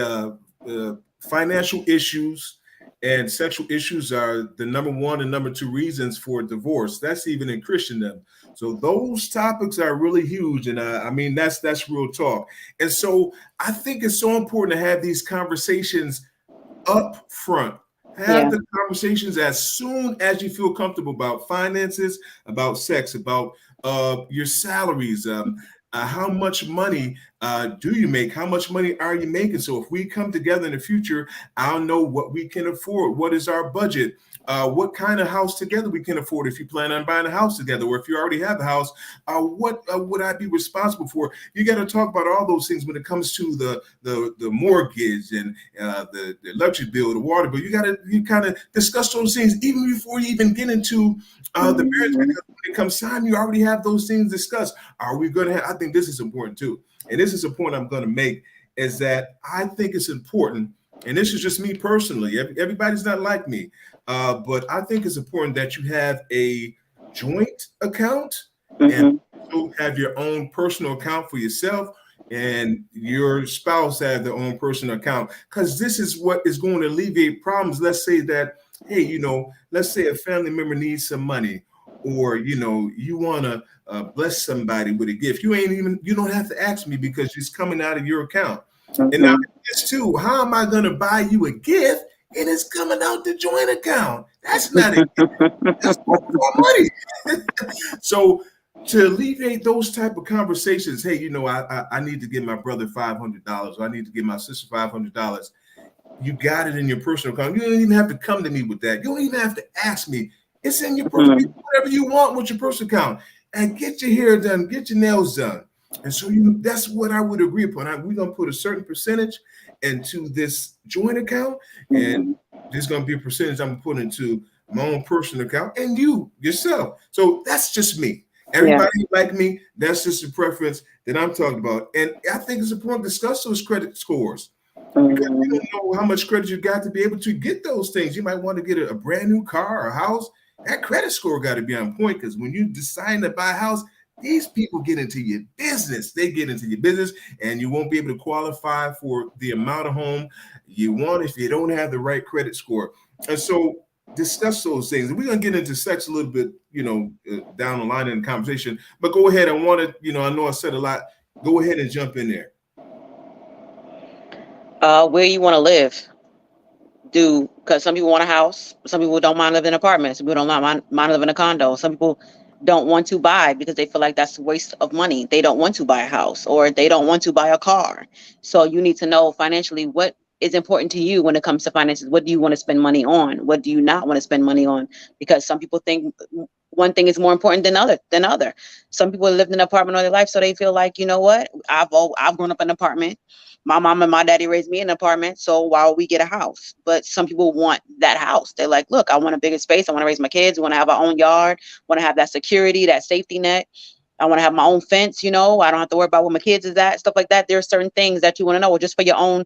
financial issues and sexual issues are the number one and number two reasons for divorce. That's even in Christendom. So those topics are really huge. And I mean, that's real talk. And so I think it's so important to have these conversations up front. Have the conversations as soon as you feel comfortable about finances, about sex, about your salaries, how much money do you make? How much money are you making? So if we come together in the future, I'll know what we can afford. What is our budget? What kind of house together we can afford if you plan on buying a house together, or if you already have a house, what would I be responsible for? You got to talk about all those things when it comes to the mortgage and the electric bill, the water bill. You kind of discuss those things even before you even get into the marriage, because when it comes time, you already have those things discussed. Are we going to have? I think this is important too, and this is a point I'm going to make, is that I think it's important, and this is just me personally. Everybody's not like me. But I think it's important that you have a joint account and also have your own personal account for yourself, and your spouse have their own personal account, because this is what is going to alleviate problems. Let's say that, hey, let's say a family member needs some money, or, you want to bless somebody with a gift. You don't have to ask me because it's coming out of your account. And now this too, how am I going to buy you a gift and it's coming out the joint account? That's not it. That's more money. So to alleviate those type of conversations, hey, I need to give my brother $500, or I need to give my sister $500. You got it in your personal account. You don't even have to come to me with that. You don't even have to ask me. It's in your personal, whatever you want with your personal account, and get your hair done, get your nails done. And so that's what I would agree upon. We're going to put a certain percentage into this joint account, and there's going to be a percentage I'm going to put into my own personal account, and you yourself. So that's just me. Everybody like me, that's just a preference that I'm talking about. And I think it's important to discuss those credit scores, because you don't know how much credit you got to be able to get those things. You might want to get a brand new car or a house. That credit score got to be on point, because when you decide to buy a house, these people get into your business. They get into your business, and you won't be able to qualify for the amount of home you want if you don't have the right credit score. And so discuss those things. And we're going to get into sex a little bit, down the line in the conversation. But go ahead. I know I said a lot. Go ahead and jump in there. Where you want to live. Because some people want a house. Some people don't mind living in apartments. Some people don't mind living in a condo. Some people don't want to buy because they feel like that's a waste of money. They don't want to buy a house, or they don't want to buy a car. So you need to know financially what is important to you when it comes to finances. What do you want to spend money on? What do you not want to spend money on? Because some people think one thing is more important than other. Some people lived in an apartment all their life, so they feel like, you know what, I've grown up in an apartment. My mom and my daddy raised me in an apartment, so why would we get a house? But some people want that house. They're like, look, I want a bigger space. I want to raise my kids. I want to have our own yard. Want to have that security, that safety net. I want to have my own fence. I don't have to worry about where my kids is at, stuff like that. There are certain things that you want to know, just for your own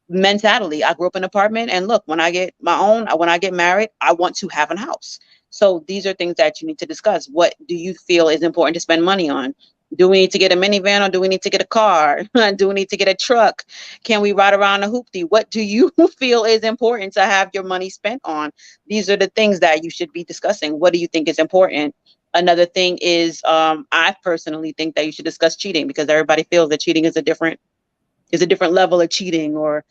mentality. I grew up in an apartment, and look, when I get married, I want to have a house. So these are things that you need to discuss. What do you feel is important to spend money on? Do we need to get a minivan, or do we need to get a car? Do we need to get a truck? Can we ride around a hoopty? What do you feel is important to have your money spent on? These are the things that you should be discussing. What do you think is important? Another thing is, I personally think that you should discuss cheating, because everybody feels that cheating is a different level of cheating, or,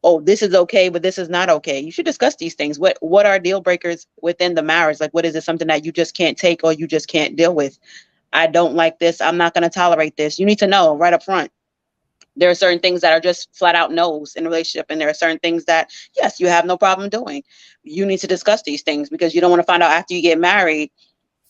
oh, this is okay, but this is not okay. You should discuss these things. What are deal breakers within the marriage? Like, what is it, something that you just can't take, or you just can't deal with? I don't like this. I'm not going to tolerate this. You need to know right up front. There are certain things that are just flat out no's in a relationship, and there are certain things that, yes, you have no problem doing. You need to discuss these things, because you don't want to find out after you get married,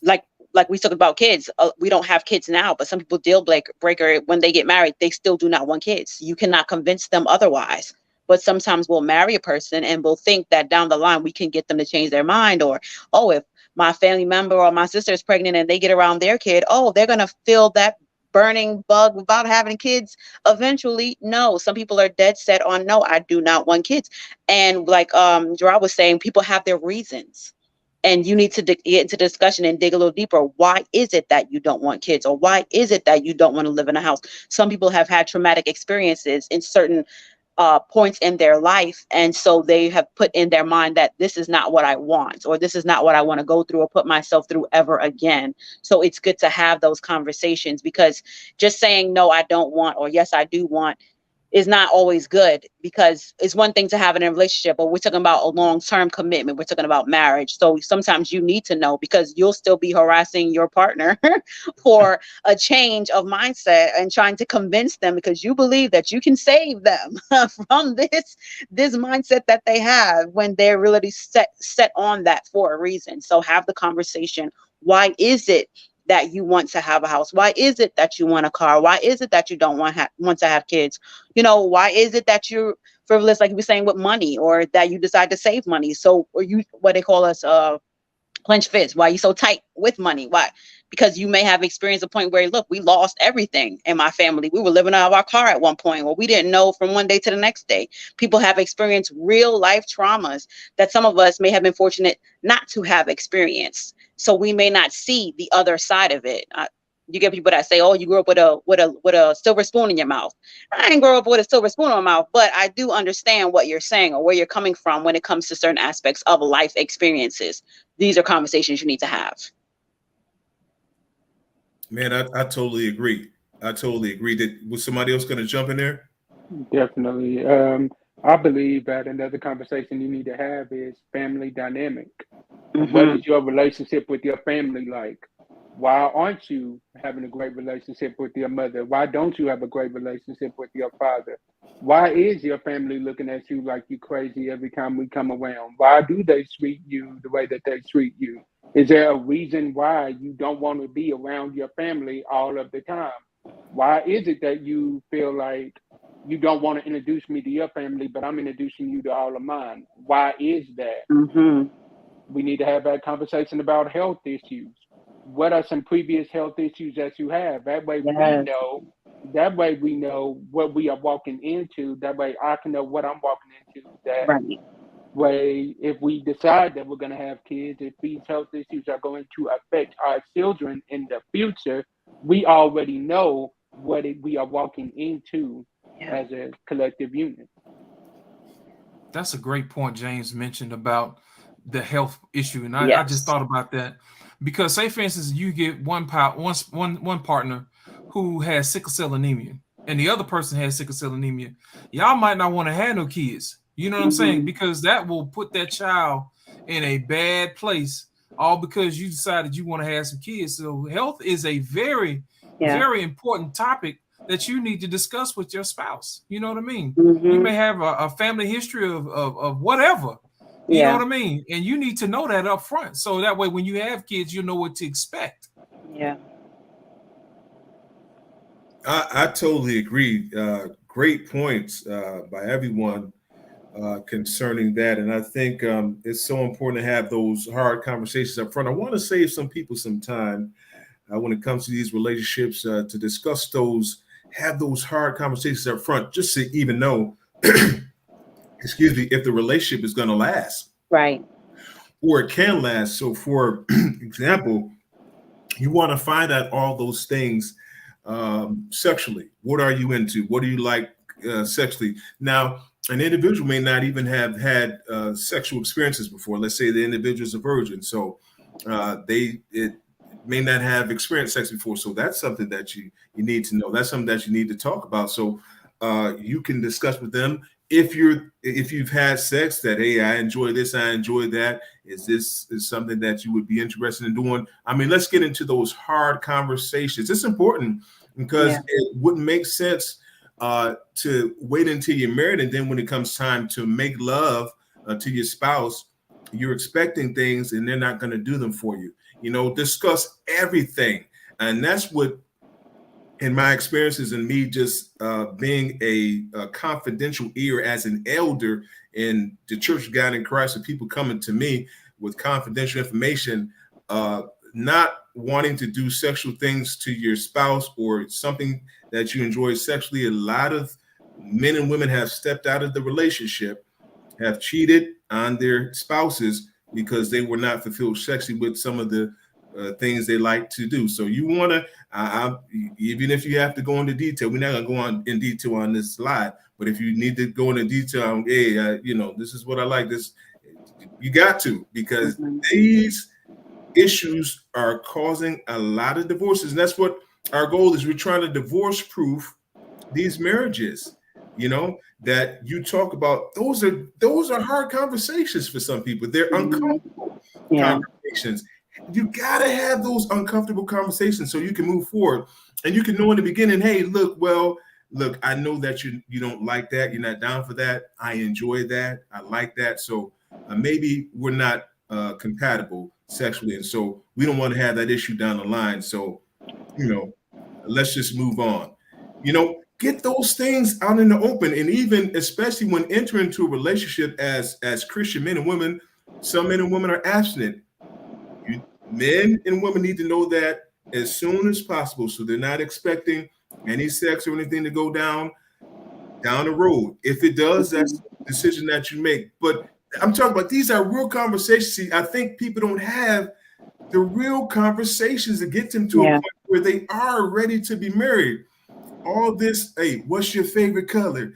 like we talked about kids. We don't have kids now, but some people deal breaker when they get married, they still do not want kids. You cannot convince them otherwise. But sometimes we'll marry a person and we'll think that down the line we can get them to change their mind, or, oh, if my family member or my sister is pregnant and they get around their kid, oh, they're going to feel that burning bug about having kids eventually. No, some people are dead set on, no, I do not want kids. And like Gerard was saying, people have their reasons. And you need to get into discussion and dig a little deeper. Why is it that you don't want kids? Or why is it that you don't want to live in a house? Some people have had traumatic experiences in certain points in their life. And so they have put in their mind that this is not what I want, or this is not what I want to go through or put myself through ever again. So it's good to have those conversations, because just saying, no, I don't want, or yes, I do want, is not always good, because it's one thing to have it in a relationship, but we're talking about a long-term commitment. We're talking about marriage. So sometimes you need to know, because you'll still be harassing your partner for a change of mindset and trying to convince them, because you believe that you can save them from this mindset that they have, when they're really set on that for a reason. So have the conversation. Why is it that you want to have a house? Why is it that you want a car? Why is it that you don't want to have kids? Why is it that you're frivolous, like you were saying, with money, or that you decide to save money? So, or you, what they call us, clench fists. Why are you so tight with money? Why? Because you may have experienced a point where, look, we lost everything in my family. We were living out of our car at one point, or we didn't know from one day to the next day. People have experienced real life traumas that some of us may have been fortunate not to have experienced. So we may not see the other side of it. You get people that say, "Oh, you grew up with a silver spoon in your mouth." I didn't grow up with a silver spoon in my mouth, but I do understand what you're saying, or where you're coming from when it comes to certain aspects of life experiences. These are conversations you need to have. Man, I totally agree. Was somebody else going to jump in there? Definitely. I believe that another conversation you need to have is family dynamic. Mm-hmm. What is your relationship with your family like? Why aren't you having a great relationship with your mother? Why don't you have a great relationship with your father? Why is your family looking at you like you crazy every time we come around? Why do they treat you the way that they treat you? Is there a reason why you don't want to be around your family all of the time? Why is it that you feel like you don't want to introduce me to your family, but I'm introducing you to all of mine? Why is that? Mm-hmm. We need to have that conversation about health issues. What are some previous health issues that you have? That way Yes. we know what we are walking into. That way I can know what I'm walking into. That Right. way, if we decide that we're going to have kids, if these health issues are going to affect our children in the future, we already know what we are walking into as a collective unit. That's a great point James mentioned about the health issue, and I Yes. just thought about that, because say for instance you get one partner who has sickle cell anemia, and the other person has sickle cell anemia. Y'all might not want to have no kids. You know what I'm saying? Because that will put that child in a bad place, all because you decided you want to have some kids. So health is a very, very important topic that you need to discuss with your spouse. You know what I mean? Mm-hmm. You may have a family history of whatever, You know what I mean? And you need to know that up front. So that way, when you have kids, you know what to expect. Yeah. I totally agree. Great points by everyone concerning that. And I think it's so important to have those hard conversations up front. I want to save some people some time when it comes to these relationships to discuss those, have those hard conversations up front, just to even know, excuse me, if the relationship is going to last. Right. Or it can last. So, for example, you want to find out all those things sexually. What are you into? What do you like sexually? Now, an individual may not even have had sexual experiences before. Let's say the individual is a virgin, so it may not have experienced sex before. So that's something that you need to know. That's something that you need to talk about. So you can discuss with them if you've had sex, that, hey, I enjoy this, I enjoy that. Is this something that you would be interested in doing? I mean, let's get into those hard conversations. It's important because it wouldn't make sense to wait until you're married, and then when it comes time to make love to your spouse, you're expecting things and they're not going to do them for you. You know, discuss everything. And that's what, in my experiences and me just being a confidential ear as an elder in the Church of God in Christ, and people coming to me with confidential information, not wanting to do sexual things to your spouse or something that you enjoy sexually. A lot of men and women have stepped out of the relationship, have cheated on their spouses because they were not fulfilled sexually with some of the things they like to do. So you want to, even if you have to go into detail, we're not going to go on in detail on this slide, but if you need to go into detail on, hey, this is what I like, this, you got to, because these issues are causing a lot of divorces. And that's what our goal is. We're trying to divorce proof these marriages, that you talk about. Those are hard conversations for some people. They're uncomfortable conversations. You got to have those uncomfortable conversations so you can move forward, and you can know in the beginning, hey, look, I know that you don't like that. You're not down for that. I enjoy that. I like that. So maybe we're not compatible sexually. And so we don't want to have that issue down the line. So, let's just move on. Get those things out in the open. And even especially when entering into a relationship as Christian men and women, some men and women are abstinent. Men and women need to know that as soon as possible, so they're not expecting any sex or anything to go down the road. If it does, that's a decision that you make. But I'm talking about, these are real conversations. See, I think people don't have the real conversations to get them to a point where they are ready to be married. All this, hey, what's your favorite color?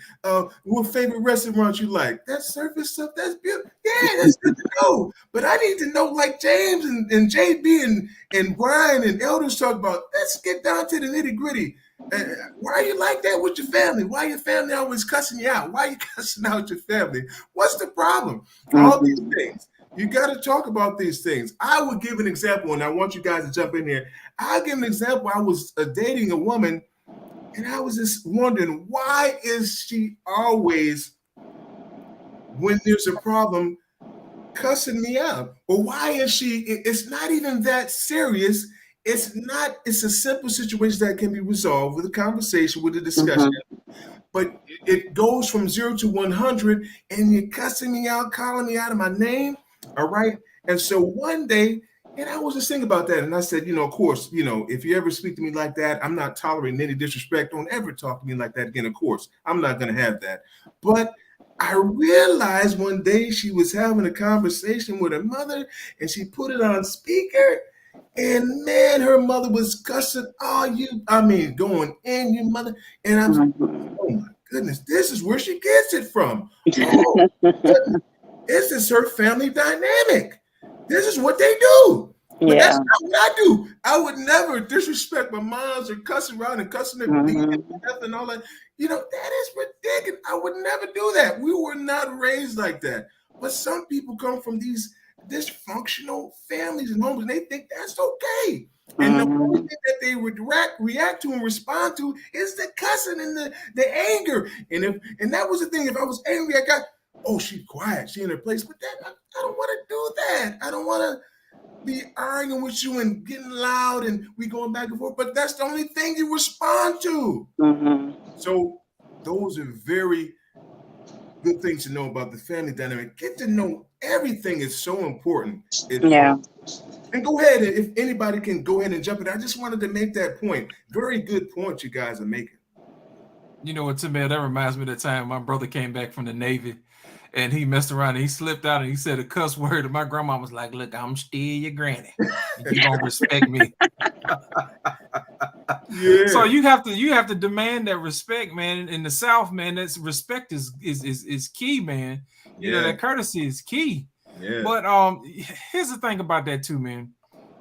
What favorite restaurant you like? That surface stuff, that's beautiful. Yeah, that's good to know. But I need to know, like James and JB and Brian and Elders talk about, let's get down to the nitty gritty. Why you like that with your family? Why your family always cussing you out? Why you cussing out your family? What's the problem? All these things. You got to talk about these things. I would give an example, and I want you guys to jump in here. I'll give an example. I was dating a woman, and I was just wondering, why is she always, when there's a problem, cussing me out? Or why is she, it's not even that serious. It's a simple situation that can be resolved with a conversation, with a discussion. But it goes from 0 to 100, and you're cussing me out, calling me out of my name. All right. And so one day, and I was just thinking about that. And I said, of course, if you ever speak to me like that, I'm not tolerating any disrespect. Don't ever talk to me like that again. Of course, I'm not going to have that. But I realized one day she was having a conversation with her mother, and she put it on speaker. And man, her mother was cussing going in, your mother. And I'm like, oh my goodness, this is where she gets it from. Oh, this is her family dynamic. This is what they do. But that's not what I do. I would never disrespect my moms or cussing around and cussing their beat and all that. That is ridiculous. I would never do that. We were not raised like that. But some people come from these dysfunctional families and homes, and they think that's okay. And the only thing that they would react to and respond to is the cussing and the anger. And that was the thing. If I was angry, I got, oh, she's quiet, she in her place. But do that. I don't want to be arguing with you and getting loud and we going back and forth, but that's the only thing you respond to. So those are very good things to know about the family dynamic. Get to know everything is so important. And go ahead, if anybody can go ahead and jump in. I just wanted to make that point. Very good point you guys are making. You know what, Tim, man, that reminds me of the time my brother came back from the Navy and he messed around and he slipped out and he said a cuss word and my grandma was like, look, I'm still your granny. You gonna respect me. Yeah. So you have to demand that respect, man. In the South, man, that's respect is key, man. You know, that courtesy is key. Yeah. But here's the thing about that too, man.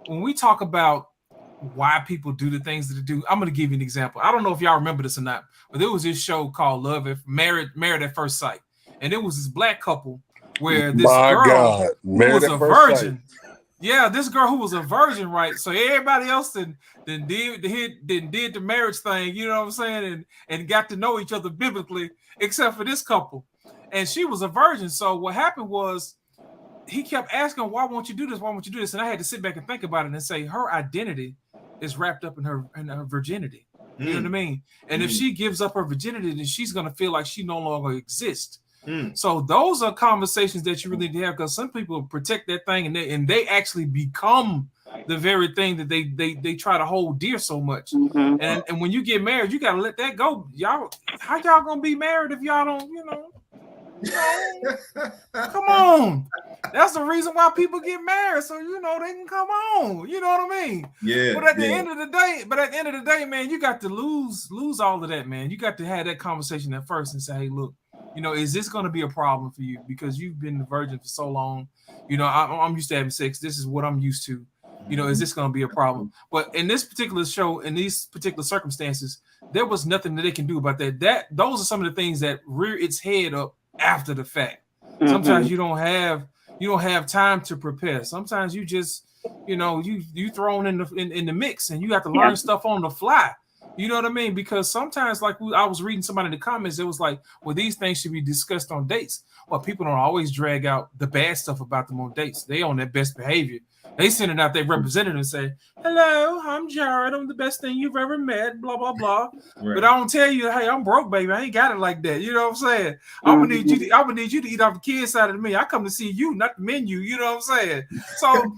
When we talk about why people do the things that they do, I'm gonna give you an example. I don't know if y'all remember this or not, but there was this show called Married at First Sight, and it was this black couple where this girl who was a virgin. Yeah, this girl who was a virgin, right? So everybody else did the marriage thing, you know what I'm saying, and got to know each other biblically, except for this couple, and she was a virgin. So what happened was, he kept asking, why won't you do this? Why won't you do this? And I had to sit back and think about it and say, her identity is wrapped up in her virginity. You know what I mean? And if she gives up her virginity, then she's going to feel like she no longer exists. So those are conversations that you really need to have, because some people protect that thing and they actually become the very thing that they try to hold dear so much. And when you get married, you got to let that go. Y'all, how y'all going to be married if y'all don't, you know? Come on. That's the reason why people get married, so you know they can come on. You know what I mean? Yeah. But at the end of the day, man, you got to lose all of that, man. You got to have that conversation at first and say, hey, look, you know, is this going to be a problem for you? Because you've been a virgin for so long. You know, I'm used to having sex. This is what I'm used to. You know, is this going to be a problem? But in this particular show, in these particular circumstances, there was nothing that they can do about that. Those are some of the things that rear its head up after the fact. Sometimes you don't have time to prepare. Sometimes you just, you know, you thrown in the mix and you have to learn stuff on the fly. You know what I mean? Because sometimes, like I was reading somebody in the comments, it was like, well, these things should be discussed on dates. Well, people don't always drag out the bad stuff about them on dates. They on their best behavior. They send it out their representative and say, hello, I'm Jared. I'm the best thing you've ever met, blah, blah, blah. Right. But I don't tell you, hey, I'm broke, baby. I ain't got it like that. You know what I'm saying? I'm gonna need you to eat off the kids side of me. I come to see you, not the menu. You know what I'm saying? So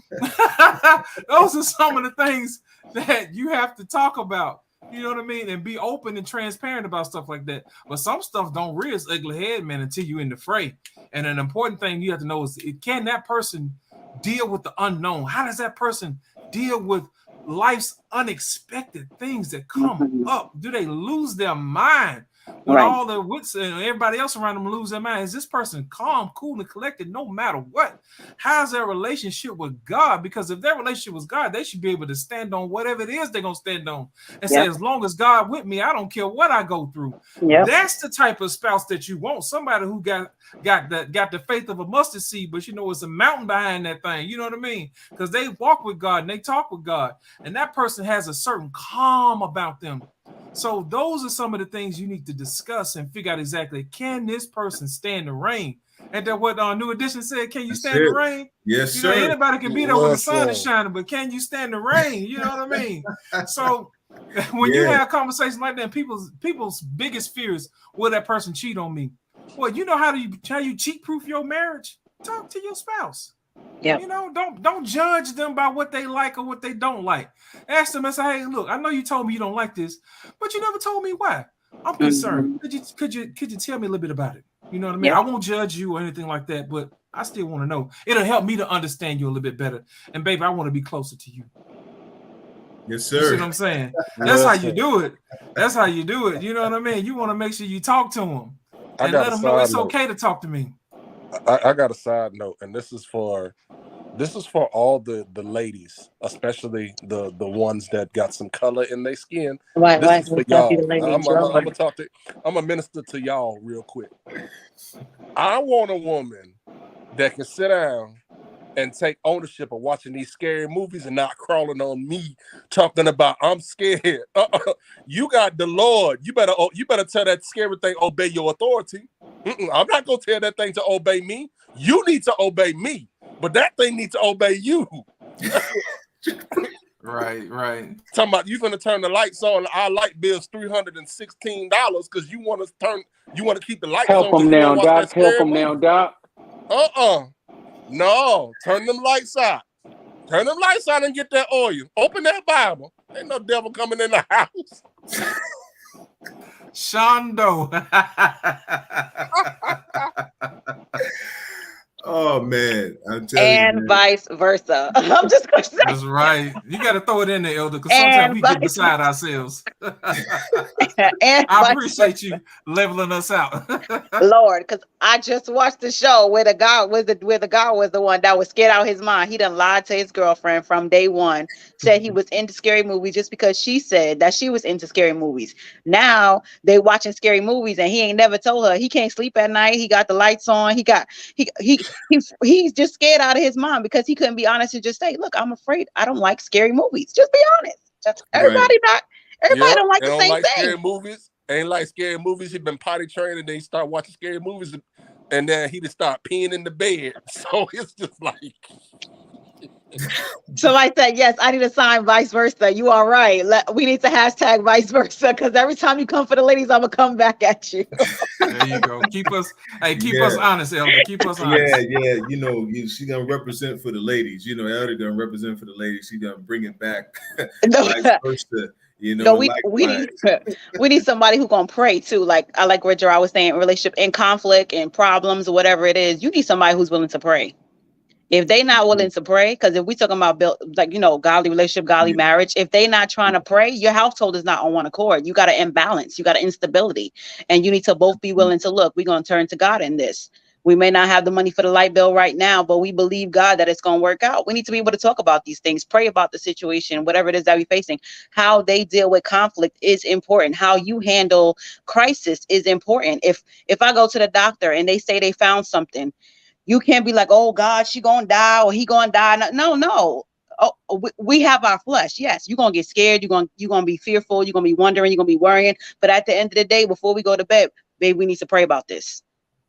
those are some of the things that you have to talk about. You know what I mean? And be open and transparent about stuff like that. But some stuff don't rear its ugly head, man, until you're in the fray. And an important thing you have to know is, can that person deal with the unknown? How does that person deal with life's unexpected things that come up? Do they lose their mind when all the wits and everybody else around them lose their mind? Is this person calm, cool, and collected no matter what? How's their relationship with God? Because if their relationship with God, they should be able to stand on whatever it is they're going to stand on and say, as long as God with me, I don't care what I go through. That's the type of spouse that you want. Somebody who got the faith of a mustard seed, but you know, it's a mountain behind that thing. You know what I mean? Because they walk with God and they talk with God, and that person has a certain calm about them. So those are some of the things you need to discuss and figure out exactly, can this person stand the rain? And that what New Edition said, can you stand the rain? Yes, you sir. Know, anybody can be there when the sun is shining, but can you stand the rain? You know what I mean? So when you have conversations like that, people's biggest fears, will that person cheat on me? Well, you know how you cheat proof your marriage? Talk to your spouse. You know, don't judge them by what they like or what they don't like. Ask them and say, hey, look, I know you told me you don't like this, but you never told me why. I'm concerned. Could you tell me a little bit about it? You know what I mean? I won't judge you or anything like that, but I still want to know. It'll help me to understand you a little bit better. And baby, I want to be closer to you. Yes, sir. You see what I'm saying? That's how you do it. That's how you do it. You know what I mean? You want to make sure you talk to them and let them know it's okay to talk to me. I got a side note, and this is for all the ladies, especially the ones that got some color in their skin. This is for y'all. I'm a minister to y'all real quick. I want a woman that can sit down and take ownership of watching these scary movies and not crawling on me talking about I'm scared. You got the Lord. You better tell that scary thing obey your authority. I'm not gonna tell that thing to obey me. You need to obey me. but that thing needs to obey you. Right. Talking about you finna turn the lights on. Our light bill's $316 because you want to keep the lights Help on. them You now, want to watch Doc. that Help scary them movie. now, Doc. No, turn them lights out. Turn them lights out and get that oil. Open that Bible. Ain't no devil coming in the house. Shondo. Oh man, I'm telling you, And man. vice versa. I'm just gonna say. That's right. You got to throw it in there, Elder, because And sometimes we get vice beside ourselves. and I vice appreciate you leveling us out. Lord, because I just watched the show where the guy was the one that was scared out his mind. He done lied to his girlfriend from day one, said he was into scary movies just because she said that she was into scary movies. Now they watching scary movies and he ain't never told her he can't sleep at night. He got the lights on. He's just scared out of his mind because he couldn't be honest and just say, look, I'm afraid. I don't like scary movies. Just be honest. Everybody don't like They the don't same like thing. scary movies. Ain't like scary movies. He been potty trained and then he start watching scary movies and then he just start peeing in the bed. So it's just like. So I said, yes, I need to sign vice versa. You are right. We need to hashtag vice versa because every time you come for the ladies, I'm gonna come back at you. There you go. Keep us honest, Elder. Keep us honest. Yeah. You know, she gonna represent for the ladies. You know, Elder gonna represent for the ladies. She gonna bring it back. Vice versa. You know, No, we need somebody who gonna pray too. Like I like what Gerard was saying, relationship in conflict and problems or whatever it is. You need somebody who's willing to pray. If they not willing to pray, because if we talking about godly relationship, godly marriage, if they not trying to pray, your household is not on one accord. You got an imbalance, you got an instability, and you need to both be willing to look. We're gonna turn to God in this. We may not have the money for the light bill right now, but we believe God that it's gonna work out. We need to be able to talk about these things, pray about the situation, whatever it is that we're facing. How they deal with conflict is important. How you handle crisis is important. If I go to the doctor and they say they found something, you can't be like, oh God, she gonna die or he gonna die. No. Oh, we have our flesh. Yes, you're gonna get scared. You're gonna be fearful. You're gonna be wondering. You're gonna be worrying. But at the end of the day, before we go to bed, babe, we need to pray about this.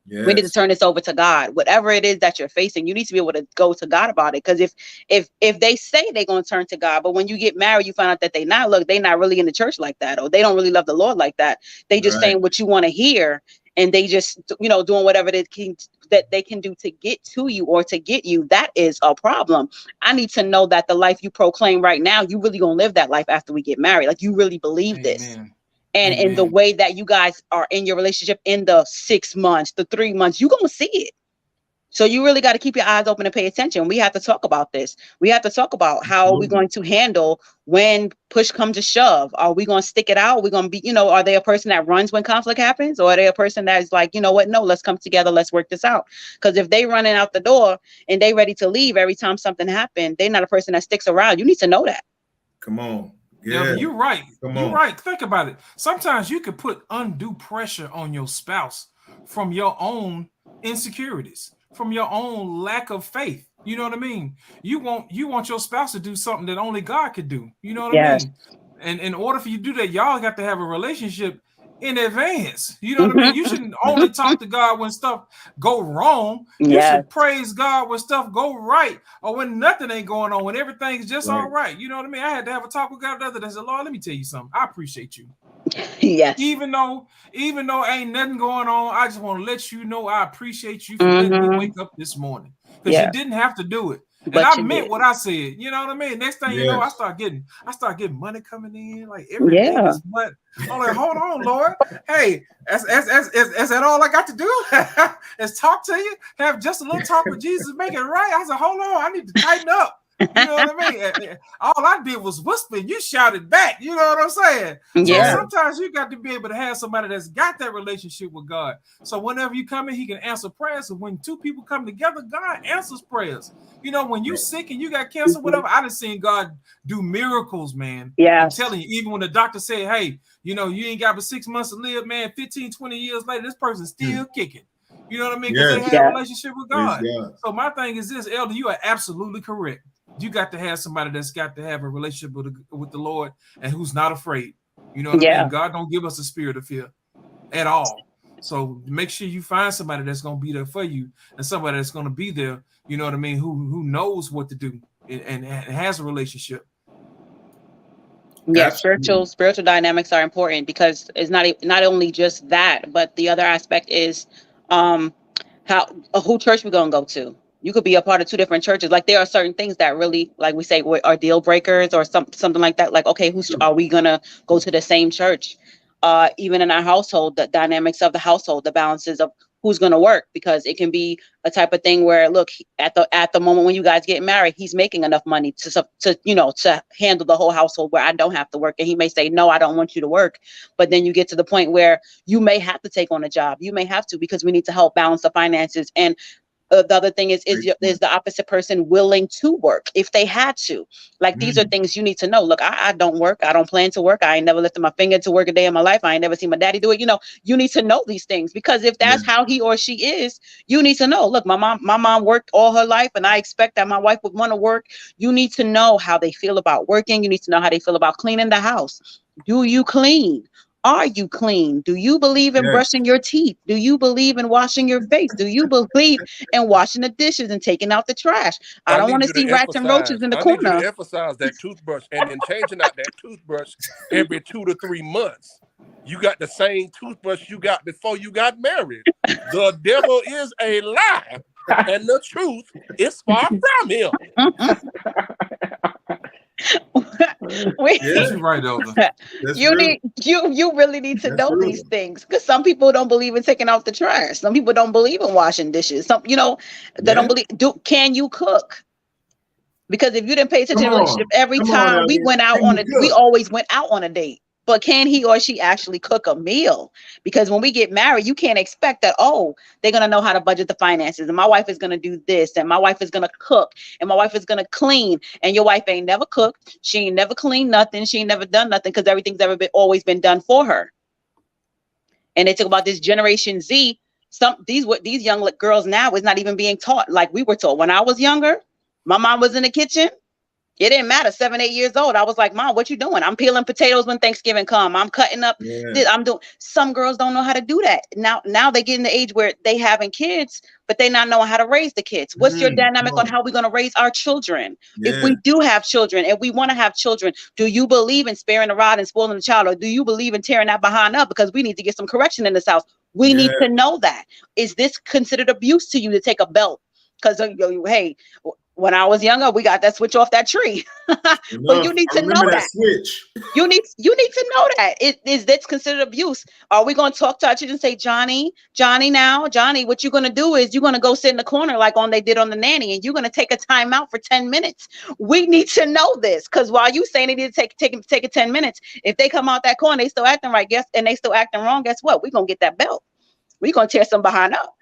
Yes. We need to turn this over to God. Whatever it is that you're facing, you need to be able to go to God about it. Because if they say they're going to turn to God, but when you get married, you find out that they're not really in the church like that, or they don't really love the Lord like that. They just saying what you want to hear, and they just doing whatever they can do to get to you or to get you. That is a problem. I need to know that the life you proclaim right now, you really gonna live that life after we get married. Like you really believe this. And in the way that you guys are in your relationship in the 6 months, the 3 months, you're going to see it. So you really got to keep your eyes open and pay attention. We have to talk about this. We have to talk about how we're going to handle when push comes to shove. Are we going to stick it out? Are we going to be, are they a person that runs when conflict happens? Or are they a person that is like, you know what? No, let's come together. Let's work this out. Because if they running out the door and they ready to leave every time something happened, they're not a person that sticks around. You need to know that. Come on. Yeah, you're right. You're right. Think about it. Sometimes you could put undue pressure on your spouse from your own insecurities, from your own lack of faith. You know what I mean? You want your spouse to do something that only God could do. You know what I mean? And in order for you to do that, y'all got to have a relationship in advance. You know what I mean? You shouldn't only talk to God when stuff go wrong. You should praise God when stuff go right, or when nothing ain't going on, when everything's just all right. You know what I mean? I had to have a talk with God the other day. I said, Lord, let me tell you something. I appreciate you. Yes. Even though ain't nothing going on, I just want to let you know I appreciate you for letting me wake up this morning. Because you didn't have to do it. And I meant what I said. You know what I mean? Next thing you know, I start getting money coming in like every day this month. I'm like, hold on, Lord. Hey, is that all I got to do? Is talk to you, have just a little talk with Jesus, make it right. I said, hold on, I need to tighten up. You know what I mean? All I did was whisper, and you shouted back. You know what I'm saying? So sometimes you got to be able to have somebody that's got that relationship with God. So whenever you come in, he can answer prayers. And when two people come together, God answers prayers. You know, when you sick and you got cancer, whatever, I done seen God do miracles, man. I'm telling you, even when the doctor said, hey, you ain't got but 6 months to live, man, 15, 20 years later, this person's still kicking. You know what I mean? Because they have a relationship with God. So my thing is this, Elder, you are absolutely correct. You got to have somebody that's got to have a relationship with the Lord and who's not afraid. You know what I mean? God don't give us a spirit of fear at all. So make sure you find somebody that's going to be there for you, and somebody that's going to be there, you know what I mean, who knows what to do and has a relationship. Yeah, spiritual dynamics are important, because it's not only just that, but the other aspect is who church we're gonna go to. You could be a part of two different churches. Like, there are certain things that really, like we say, are deal breakers, or something like that. Like, okay, are we gonna go to the same church? Even in our household, the dynamics of the household, the balances of who's going to work, because it can be a type of thing where, look, at the moment when you guys get married, he's making enough money to handle the whole household, where I don't have to work. And he may say, no, I don't want you to work. But then you get to the point where you may have to take on a job. You may have to, because we need to help balance the finances. And the other thing is the opposite person willing to work if they had to? Like, these are things you need to know. Look, I don't work. I don't plan to work. I ain't never lifted my finger to work a day in my life. I ain't never seen my daddy do it. You need to know these things, because if that's how he or she is, you need to know, look, my mom worked all her life, and I expect that my wife would want to work. You need to know how they feel about working. You need to know how they feel about cleaning the house. Do you clean? Are you clean? Do you believe in brushing your teeth? Do you believe in washing your face? Do you believe in washing the dishes and taking out the trash? I don't want to see rats and roaches in the corner. I need you to emphasize that toothbrush, and then changing out that toothbrush every 2 to 3 months. You got the same toothbrush you got before you got married. The devil is a lie, and the truth is far from him. You're right, Elder. You really need to know these things, because some people don't believe in taking out the trash. Some people don't believe in washing dishes. They don't believe. Can you cook? Because if you didn't pay attention to the relationship, every time we always went out on a date. But can he or she actually cook a meal? Because when we get married, you can't expect that, they're going to know how to budget the finances, and my wife is going to do this, and my wife is going to cook, and my wife is going to clean. And your wife ain't never cooked. She ain't never cleaned nothing. She ain't never done nothing, because everything's always been done for her. And they talk about this Generation Z. These young girls now is not even being taught like we were taught. When I was younger, my mom was in the kitchen. It didn't matter. 7, 8 years old, I was like, Mom, what you doing? I'm peeling potatoes when Thanksgiving come. I'm cutting up. I'm doing. Some girls don't know how to do that. Now they get in the age where they having kids, but they not knowing how to raise the kids. What's your dynamic on how we're going to raise our children? If we do have children, if we want to have children, do you believe in sparing the rod and spoiling the child? Or do you believe in tearing that behind up? Because we need to get some correction in this house. We need to know that. Is this considered abuse to you to take a belt? Because, hey, when I was younger, we got that switch off that tree. But you need to know that. Switch. You need to know that. Is this considered abuse? Are we going to talk to our children and say, Johnny, what you're going to do is you're going to go sit in the corner like they did on the nanny, and you're going to take a time out for 10 minutes. We need to know this, because while you saying they need to take a 10 minutes, if they come out that corner, they still acting right, and they still acting wrong, guess what? We're going to get that belt. We're going to tear some behind up.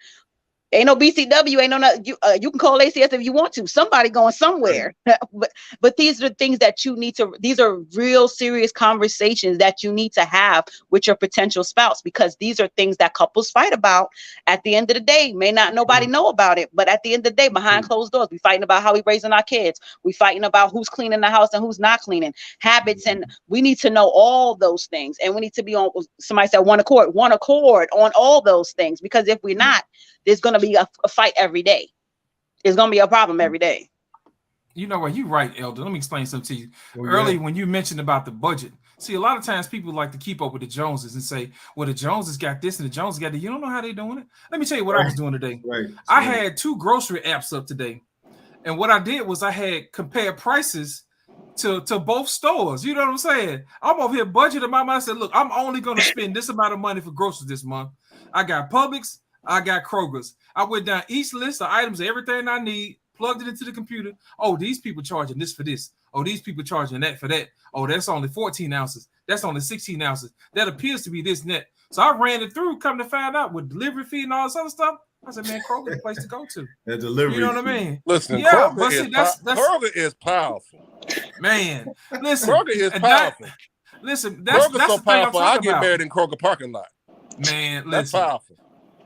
Ain't no BCW, ain't no you can call ACS if you want to. Somebody going somewhere. But these are things that you need to, these are real serious conversations that you need to have with your potential spouse, because these are things that couples fight about. At the end of the day, may not nobody know about it, but at the end of the day, behind closed doors, we fighting about how we raising our kids. We fighting about who's cleaning the house and who's not cleaning, habits, and we need to know all those things. And we need to be on, somebody said, one accord on all those things, because if we're not, there's going to be a fight every day. There's going to be a problem every day. You know what? You're right, Elder. Let me explain something to you. Earlier, when you mentioned about the budget, see, a lot of times people like to keep up with the Joneses and say, well, the Joneses got this and the Joneses got that. You don't know how they're doing it. Let me tell you what I was doing today. I had 2 grocery apps up today. And what I did was I had compared prices to both stores. You know what I'm saying? I'm over here budgeting my mind. I said, look, I'm only going to spend this amount of money for groceries this month. I got Publix. I got Kroger's. I went down each list of items, everything I need, plugged it into the computer. Oh, these people charging this for this. Oh, these people charging that for that. Oh, that's only 14 ounces. That's only 16 ounces. That appears to be this and that. So I ran it through, come to find out with delivery fee and all this other stuff. I said, man, Kroger's the place to go to. That delivery. You know what I mean? Listen, yeah, Kroger is powerful. Man, listen. Kroger is powerful. That's Kroger's so the thing I'm powerful, I talking get about. married in Kroger parking lot. Man, listen. That's powerful.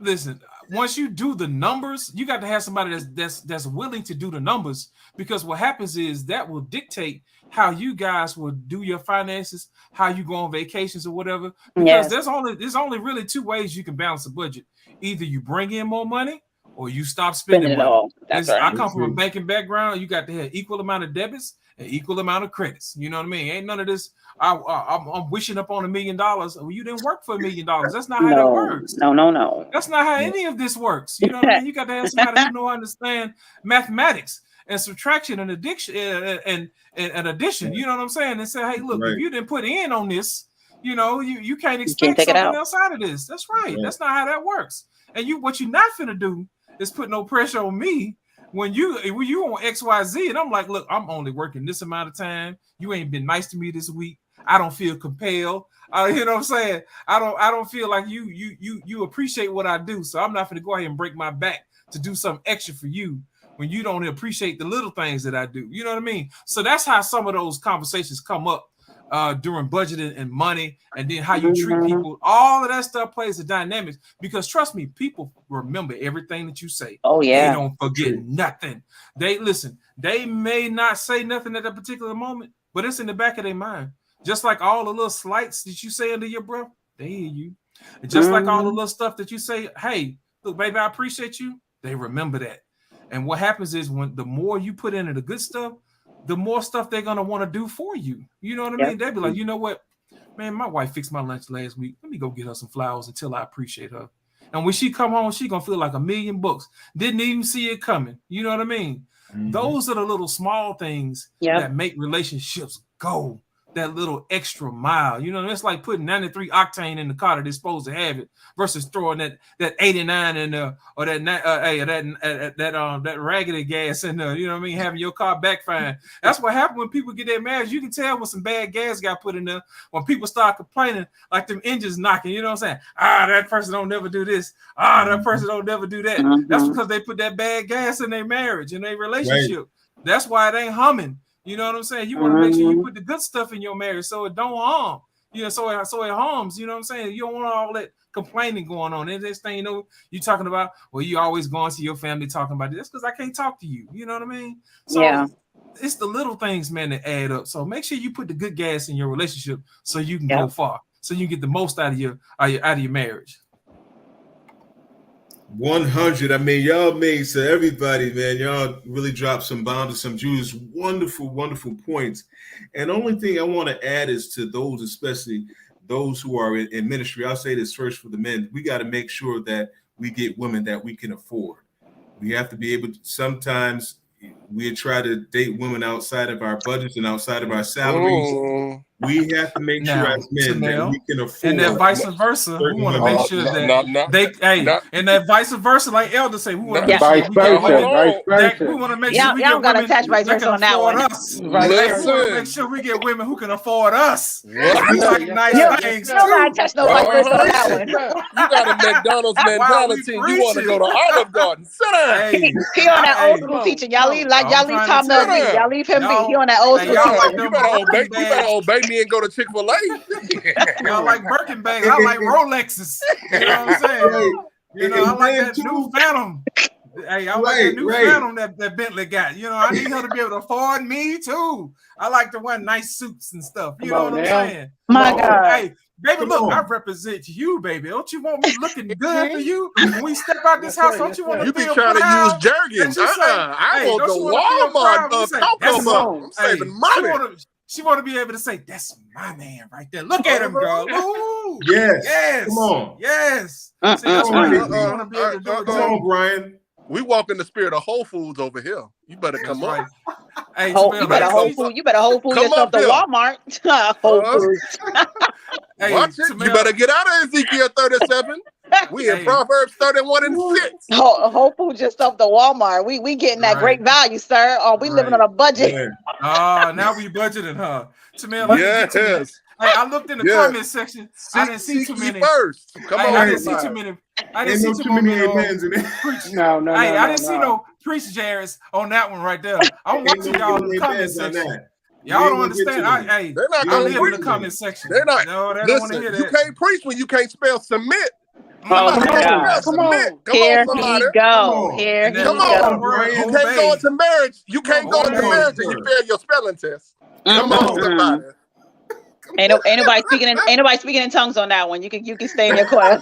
Listen, once you do the numbers, you got to have somebody that's willing to do the numbers, because what happens is that will dictate how you guys will do your finances, how you go on vacations or whatever. Because there's only really two ways you can balance a budget. Either you bring in more money or you stop spending money. All. That's right. I come from a banking background. You got to have equal amount of debits and equal amount of credits. You know what I mean? Ain't none of this. I'm wishing up on $1 million. Well, you didn't work for $1 million. That's not how that works. No. That's not how any of this works. You know what I mean? You got to have somebody who understand mathematics and subtraction and addition and addition. You know what I'm saying? And say, hey, look, if you didn't put in on this, you know, you can't expect something else out of this. That's right. That's not how that works. And what you're not finna do is put no pressure on me when you on XYZ, and I'm like, look, I'm only working this amount of time. You ain't been nice to me this week. I don't feel compelled. You know what I'm saying? I don't feel like you appreciate what I do. So I'm not going to go ahead and break my back to do something extra for you when you don't appreciate the little things that I do. You know what I mean? So that's how some of those conversations come up during budgeting and money, and then how you treat people. All of that stuff plays the dynamics, because trust me, people remember everything that you say. Oh yeah, they don't forget nothing. They listen. They may not say nothing at that particular moment, but it's in the back of their mind. Just like all the little slights that you say under your breath, they hear you. And just like all the little stuff that you say, hey, look, baby, I appreciate you. They remember that. And what happens is, when the more you put into the good stuff, the more stuff they're gonna want to do for you. You know what I mean? They'll be like, you know what, man, my wife fixed my lunch last week. Let me go get her some flowers until I appreciate her. And when she come home, she gonna feel like $1 million. Didn't even see it coming. You know what I mean? Those are the little small things that make relationships go that little extra mile. You know, it's like putting 93 octane in the car that they're supposed to have it, versus throwing that 89 in there, or that raggedy gas in there. You know what I mean? Having your car backfiring. That's what happened when people get their marriage. You can tell when some bad gas got put in there, when people start complaining like them engines knocking. You know what I'm saying? That person don't never do this. That person don't never do that. That's because they put that bad gas in their marriage and their relationship. Right. That's why it ain't humming. You know what I'm saying? You want to make sure you put the good stuff in your marriage so it don't harm. You know, so it harms. You know what I'm saying? You don't want all that complaining going on. And this thing, you know, you talking about, well, you always going to your family talking about this because I can't talk to you. You know what I mean? So it's the little things, man, that add up. So make sure you put the good gas in your relationship so you can go far. So you get the most out of your marriage. 100. I mean, y'all made to everybody, man. Y'all really dropped some bombs and some jewels. Wonderful, wonderful points. And the only thing I want to add is to those, especially those who are in ministry. I'll say this first for the men. We got to make sure that we get women that we can afford. We have to be able to, sometimes we try to date women outside of our budgets and outside of our salaries. We have to make sure as men that we can afford. And that vice versa. We want to make sure that and that vice versa, like Elder say, we want to make sure we want to make sure we y'all got to attach vice versa on that one. We want to make sure we get women who can afford us. Like nice things. You don't got to touch no vice versa on that one. You got a McDonald's mentality. You want to go to Olive Garden. Sit down. He on that old school teaching. Y'all leave Tom Miller. Y'all leave him be. He on that old school teaching. You better obey me and go to Chick-fil-A. I like Birkin bags. I like Rolexes. You know what I'm saying? You know, I like that new Phantom. Hey, I like that new Phantom that Bentley got. You know, I need her to be able to afford me too. I like to wear nice suits and stuff. You know what I'm saying? My God. Hey, baby, look, I represent you, baby. Don't you want me looking good for you? When we step out this house, don't you want to be trying to use Jergens? I want the Walmart. I'm saving money. She want to be able to say, "That's my man right there. Look at him, girl. Ooh, yes, come on, yes." See, that's what you want to be able to do. Come on, Brian. We walk in the spirit of Whole Foods over here. You better come on. Hey, you better Whole Food yourself to Walmart. Whole Foods. Watch it. You better get out of Ezekiel 37. We in Proverbs 31 and 6. Whole Foods yourself to Walmart. We getting that great value, sir. Oh, we living on a budget. Now we budgeting, huh? Tamil, yes. Hey, I looked in the comment section. I didn't see too many. First. Come on, I didn't see too many. I didn't see too many amens in it. No. Hey, I didn't see no preach Jareds on that one right there. I'm watching y'all in the comment section. Y'all don't understand. Hey, they're not I live in the comment section. They're not. No, they listen, don't want to hear that. You can't preach when you can't spell submit. Oh my Somebody God. submit. Come on, Here somebody. he Come go. on. Here And he then Come the last on. go. word, You Brian. can't go obey. into marriage. You can't go Come into on, marriage and you sir. fail your spelling test. Mm, Come Come on, mm, on. somebody. mm. Ain't nobody speaking in tongues on that one. You can stay in your class.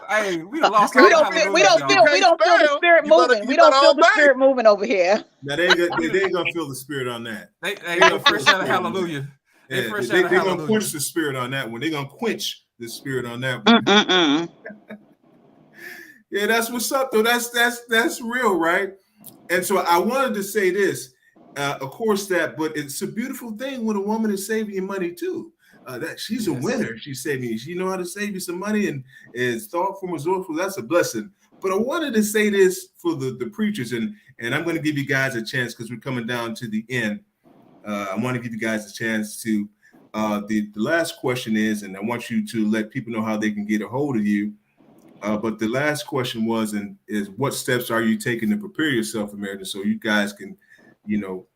Hey, we done You lost We all the can't don't feel we hallelujahs, don't you feel y'all. we can't don't feel the spell. spirit moving. We You don't better feel the obey. spirit moving over here. Now they ain't gonna feel the spirit on that. They They ain't gonna feel fresh the out of spirit on that. hallelujah. They Yeah, fresh out of they're gonna hallelujah. quench the spirit on that one. They're gonna quench the spirit on that Mm, one. mm, mm. Yeah, that's what's up though. That's real, right? And so I wanted to say this, of course, but it's a beautiful thing when a woman is saving you money too. That she's a Yes. winner. She's saving you. She know how to save you some money and is thoughtful, resourceful. That's a blessing. But I wanted to say this for the preachers, and I'm going to give you guys a chance because we're coming down to the end. I want to give you guys a chance to. The last question is, and I want you to let people know how they can get a hold of you. But the last question is what steps are you taking to prepare yourself for marriage? So you guys can,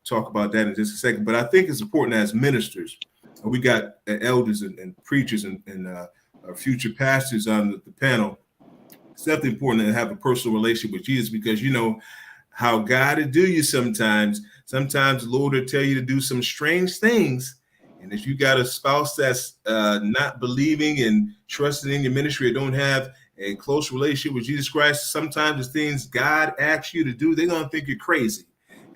talk about that in just a second. But I think it's important as ministers. We got elders and preachers and future pastors on the panel. It's definitely important to have a personal relationship with Jesus because you know how God will do you sometimes. Sometimes the Lord will tell you to do some strange things. And if you got a spouse that's not believing and trusting in your ministry or don't have a close relationship with Jesus Christ, sometimes the things God asks you to do, they're going to think you're crazy.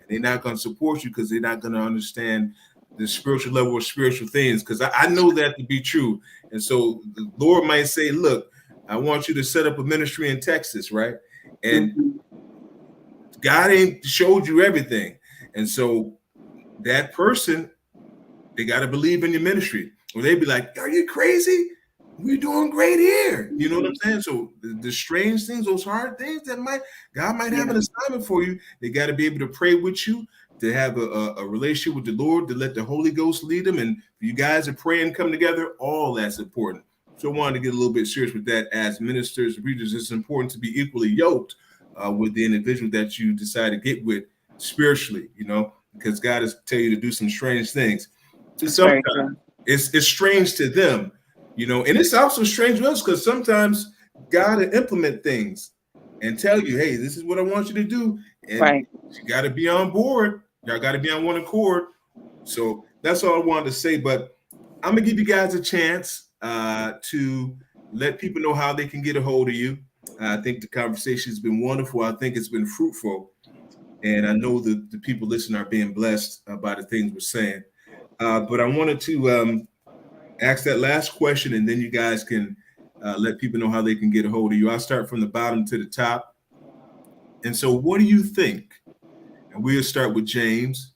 And they're not going to support you because they're not going to understand the spiritual level of spiritual things. Because I know that to be true. And so the Lord might say, look, I want you to set up a ministry in Texas, right? And God ain't showed you everything. And so that person, they got to believe in your ministry. Or they'd be like, are you crazy? We're doing great here. You know what I'm saying? So the strange things, those hard things God might have an assignment for you. They got to be able to pray with you, to have a relationship with the Lord, to let the Holy Ghost lead them. And you guys are praying, come together, all that's important. So I wanted to get a little bit serious with that as ministers, preachers. It's important to be equally yoked with the individual that you decide to get with spiritually, because God is tell you to do some strange things. To sometimes it's strange to them, and it's also strange to us because sometimes God will implement things and tell you, hey, this is what I want you to do. And you got to be on board. Y'all got to be on one accord. So that's all I wanted to say. But I'm going to give you guys a chance to let people know how they can get a hold of you. I think the conversation has been wonderful. I think it's been fruitful. And I know that the people listening are being blessed by the things we're saying. But I wanted to ask that last question, and then you guys can let people know how they can get a hold of you. I'll start from the bottom to the top. And so what do you think? And we'll start with James.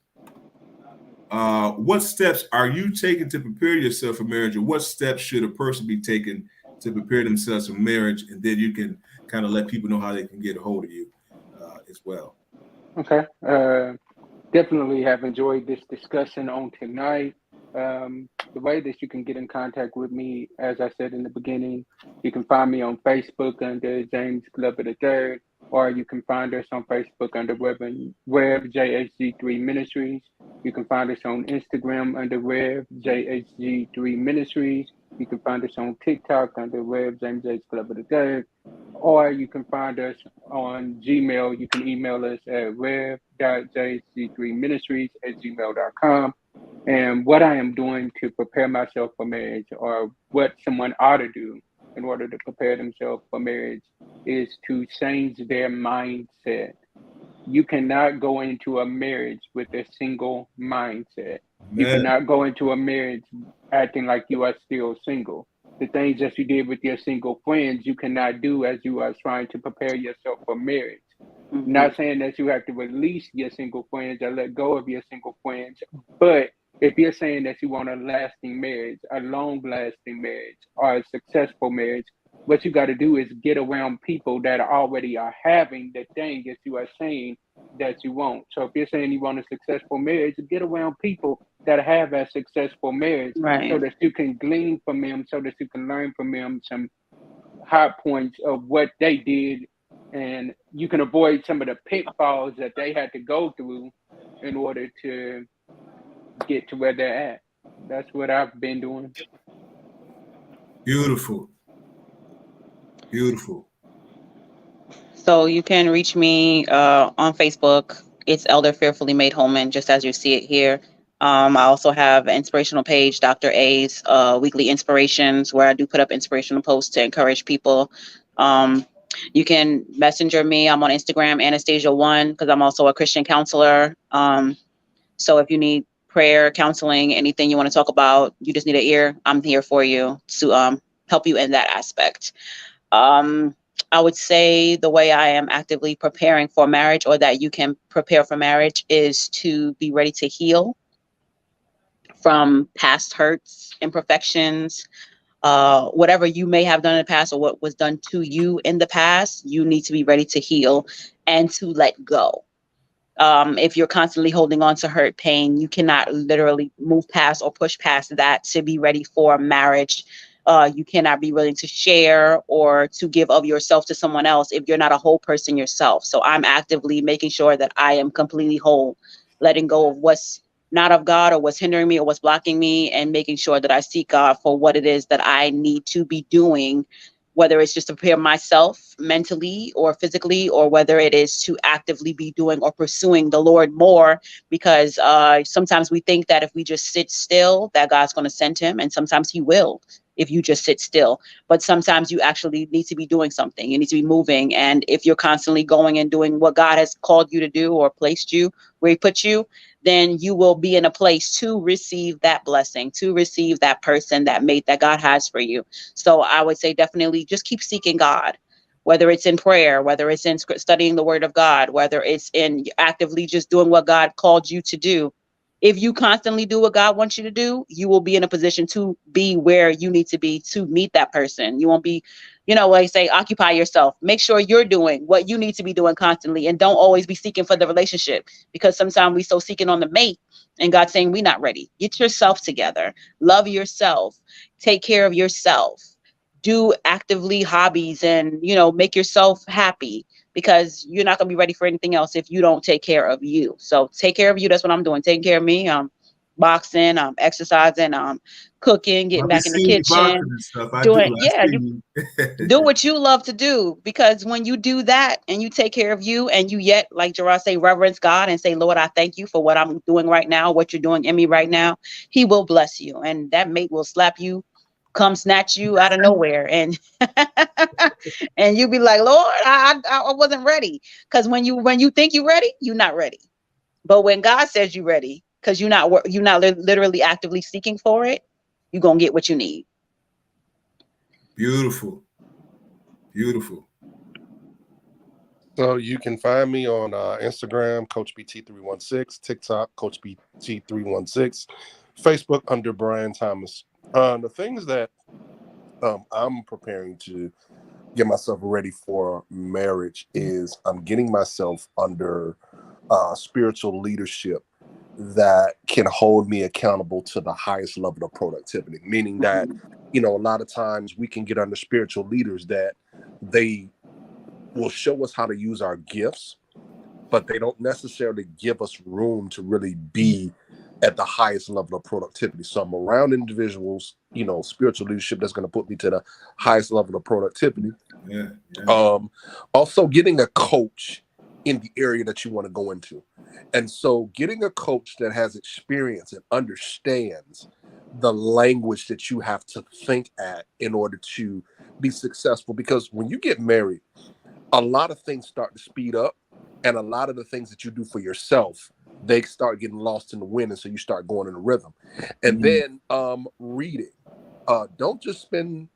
What steps are you taking to prepare yourself for marriage, or what steps should a person be taking to prepare themselves for marriage? And then you can kind of let people know how they can get a hold of you as well. Okay. Definitely have enjoyed this discussion on tonight. The way that you can get in contact with me, as I said in the beginning, you can find me on Facebook under James Glover III, or you can find us on Facebook under Web JHG3 Ministries. You can find us on Instagram under Web JHG3 Ministries. You can find us on TikTok under Web James H. Glover III. Or you can find us on Gmail. You can email us at web.jc3ministries@gmail.com. And what I am doing to prepare myself for marriage, or what someone ought to do in order to prepare themselves for marriage, is to change their mindset. You cannot go into a marriage with a single mindset. You cannot go into a marriage acting like you are still single. The things that you did with your single friends, you cannot do as you are trying to prepare yourself for marriage. Not saying that you have to release your single friends or let go of your single friends, but if you're saying that you want a lasting marriage, a long-lasting marriage, or a successful marriage, what you got to do is get around people that already are having the thing that you are saying that you want. So if you're saying you want a successful marriage, get around people that have a successful marriage, so that you can glean from them, so that you can learn from them some high points of what they did, and you can avoid some of the pitfalls that they had to go through in order to get to where they're at. That's what I've been doing. Beautiful. Beautiful. So you can reach me on Facebook. It's Elder Fearfully Made Holman, just as you see it here. I also have an inspirational page, Dr. A's Weekly Inspirations, where I do put up inspirational posts to encourage people. You can messenger me. I'm on Instagram, Anastasia1, because I'm also a Christian counselor. So if you need prayer, counseling, anything you want to talk about, you just need an ear, I'm here for you to help you in that aspect. I would say the way I am actively preparing for marriage, or that you can prepare for marriage, is to be ready to heal from past hurts, imperfections, whatever you may have done in the past or what was done to you in the past. You need to be ready to heal and to let go. If you're constantly holding on to hurt, pain, you cannot literally move past or push past that to be ready for marriage. You cannot be willing to share or to give of yourself to someone else if you're not a whole person yourself. So I'm actively making sure that I am completely whole, letting go of what's not of God or what's hindering me or what's blocking me, and making sure that I seek God for what it is that I need to be doing, whether it's just to prepare myself mentally or physically, or whether it is to actively be doing or pursuing the Lord more, because sometimes we think that if we just sit still, that God's going to send him, and sometimes he will if you just sit still. But sometimes you actually need to be doing something. You need to be moving. And if you're constantly going and doing what God has called you to do or placed you where he put you, then you will be in a place to receive that blessing, to receive that person, that mate that God has for you. So I would say definitely just keep seeking God, whether it's in prayer, whether it's in studying the word of God, whether it's in actively just doing what God called you to do. If you constantly do what God wants you to do, you will be in a position to be where you need to be to meet that person. You won't be, like say, occupy yourself. Make sure you're doing what you need to be doing constantly, and don't always be seeking for the relationship, because sometimes we so seeking on the mate, and God's saying we're not ready. Get yourself together. Love yourself. Take care of yourself. Do actively hobbies, and make yourself happy, because you're not going to be ready for anything else if you don't take care of you. So take care of you. That's what I'm doing. Taking care of me. Boxing, exercising, cooking, getting I've been back in the seeing you boxing kitchen, and stuff. I do. doing, I yeah, see you you. do what you love to do, because when you do that and you take care of you, and you yet, like Gerard say, reverence God and say, Lord, I thank you for what I'm doing right now, what you're doing in me right now, he will bless you, and that mate will slap you, come snatch you out of nowhere, and and you be like, Lord, I wasn't ready. Because when you think you're ready, you're not ready. But when God says you're ready, because you're not literally actively seeking for it, you're gonna get what you need. Beautiful. Beautiful. So you can find me on Instagram, Coach BT316, TikTok, Coach BT316, Facebook under Brian Thomas. The things that I'm preparing to get myself ready for marriage is I'm getting myself under spiritual leadership that can hold me accountable to the highest level of productivity. Meaning that, a lot of times we can get under spiritual leaders that they will show us how to use our gifts, but they don't necessarily give us room to really be at the highest level of productivity. So I'm around individuals, spiritual leadership that's going to put me to the highest level of productivity. Yeah. Yeah. Also getting a coach in the area that you want to go into. And so getting a coach that has experience and understands the language that you have to think at in order to be successful. Because when you get married, a lot of things start to speed up, and a lot of the things that you do for yourself, they start getting lost in the wind, and so you start going in a rhythm. And then reading. Don't just spend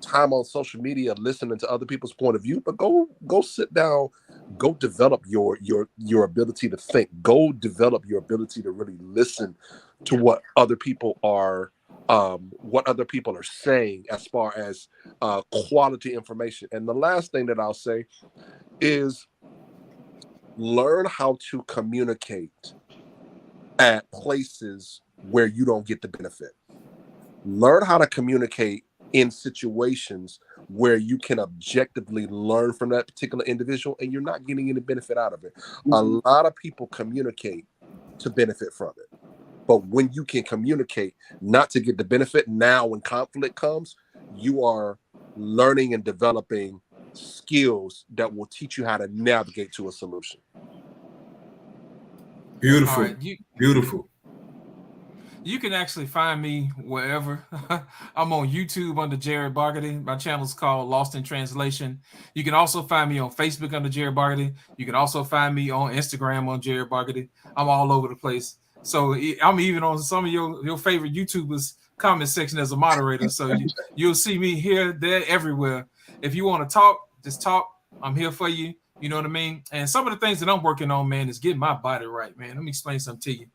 time on social media listening to other people's point of view, but go sit down, go develop your ability to think, go develop your ability to really listen to what other people are saying as far as quality information. And the last thing that I'll say is learn how to communicate at places where you don't get the benefit. Learn how to communicate in situations where you can objectively learn from that particular individual and you're not getting any benefit out of it. A lot of people communicate to benefit from it. But when you can communicate not to get the benefit, now when conflict comes, you are learning and developing skills that will teach you how to navigate to a solution. Beautiful. All right, Beautiful. You can actually find me wherever. I'm on YouTube under Jared Bargety. My channel is called Lost in Translation. You can also find me on Facebook under Jared Bargety. You can also find me on Instagram on Jared Bargety. I'm all over the place. So I'm even on some of your favorite YouTubers' comment section as a moderator. So you'll see me here, there, everywhere. If you want to talk, just talk. I'm here for you. You know what I mean? And some of the things that I'm working on, man, is getting my body right, man. Let me explain something to you.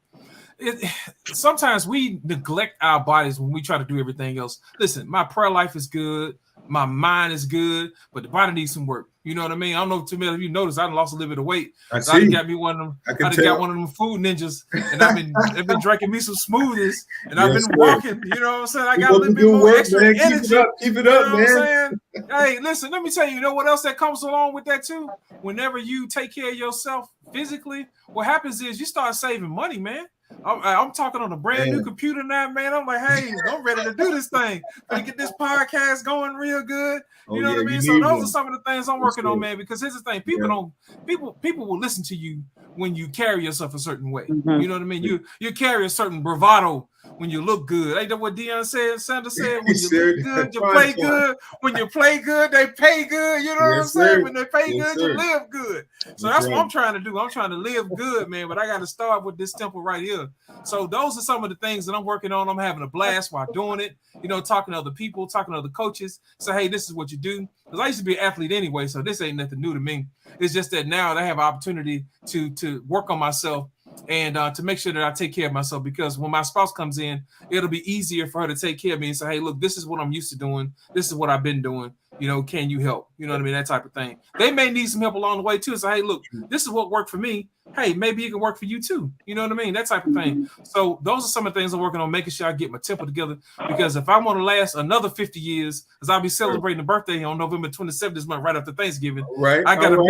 Sometimes we neglect our bodies when we try to do everything else. Listen, my prayer life is good, my mind is good, but the body needs some work. You know what I mean? I don't know too many of you noticed I lost a little bit of weight. I So I see. got me one of them. I got one of them food ninjas, and I've been drinking me some smoothies, and I've Yes, been sir. walking. You know what I'm saying? I got a little bit do more work, extra man. energy. Keep it You up, know man. what I'm saying? Hey, listen, let me tell you, you know what else that comes along with that too? Whenever you take care of yourself physically, what happens is you start saving money, man. I'm talking on a brand new computer now, man. I'm like, hey, I'm ready to do this thing. Gonna get this podcast going real good. You know what I mean? So those are some of the things I'm working on, man. Because here's the thing: people will listen to you when you carry yourself a certain way. You know what I mean? You carry a certain bravado when you look good. Ain't that what Sanders said? When you look good, you play good. When you play good, they pay good. You know what I'm saying? When they pay good, you live good. So that's what I'm trying to do. I'm trying to live good, man. But I got to start with this temple right here. So those are some of the things that I'm working on. I'm having a blast while doing it. You know, talking to other people, talking to other coaches. So, hey, this is what you do. Because I used to be an athlete anyway, so this ain't nothing new to me. It's just that now I have an opportunity to work on myself and to make sure that I take care of myself, because when my spouse comes in, it'll be easier for her to take care of me and say, hey, look, this is what I'm used to doing. This is what I've been doing. You know, can you help? You know what I mean? That type of thing. They may need some help along the way too. So, hey, look, this is what worked for me. Hey, maybe it can work for you too. You know what I mean? That type of thing. So those are some of the things I'm working on, making sure I get my temple together, because if I want to last another 50 years, because I'll be celebrating a birthday on November 27th this month, right after Thanksgiving. Right. I gotta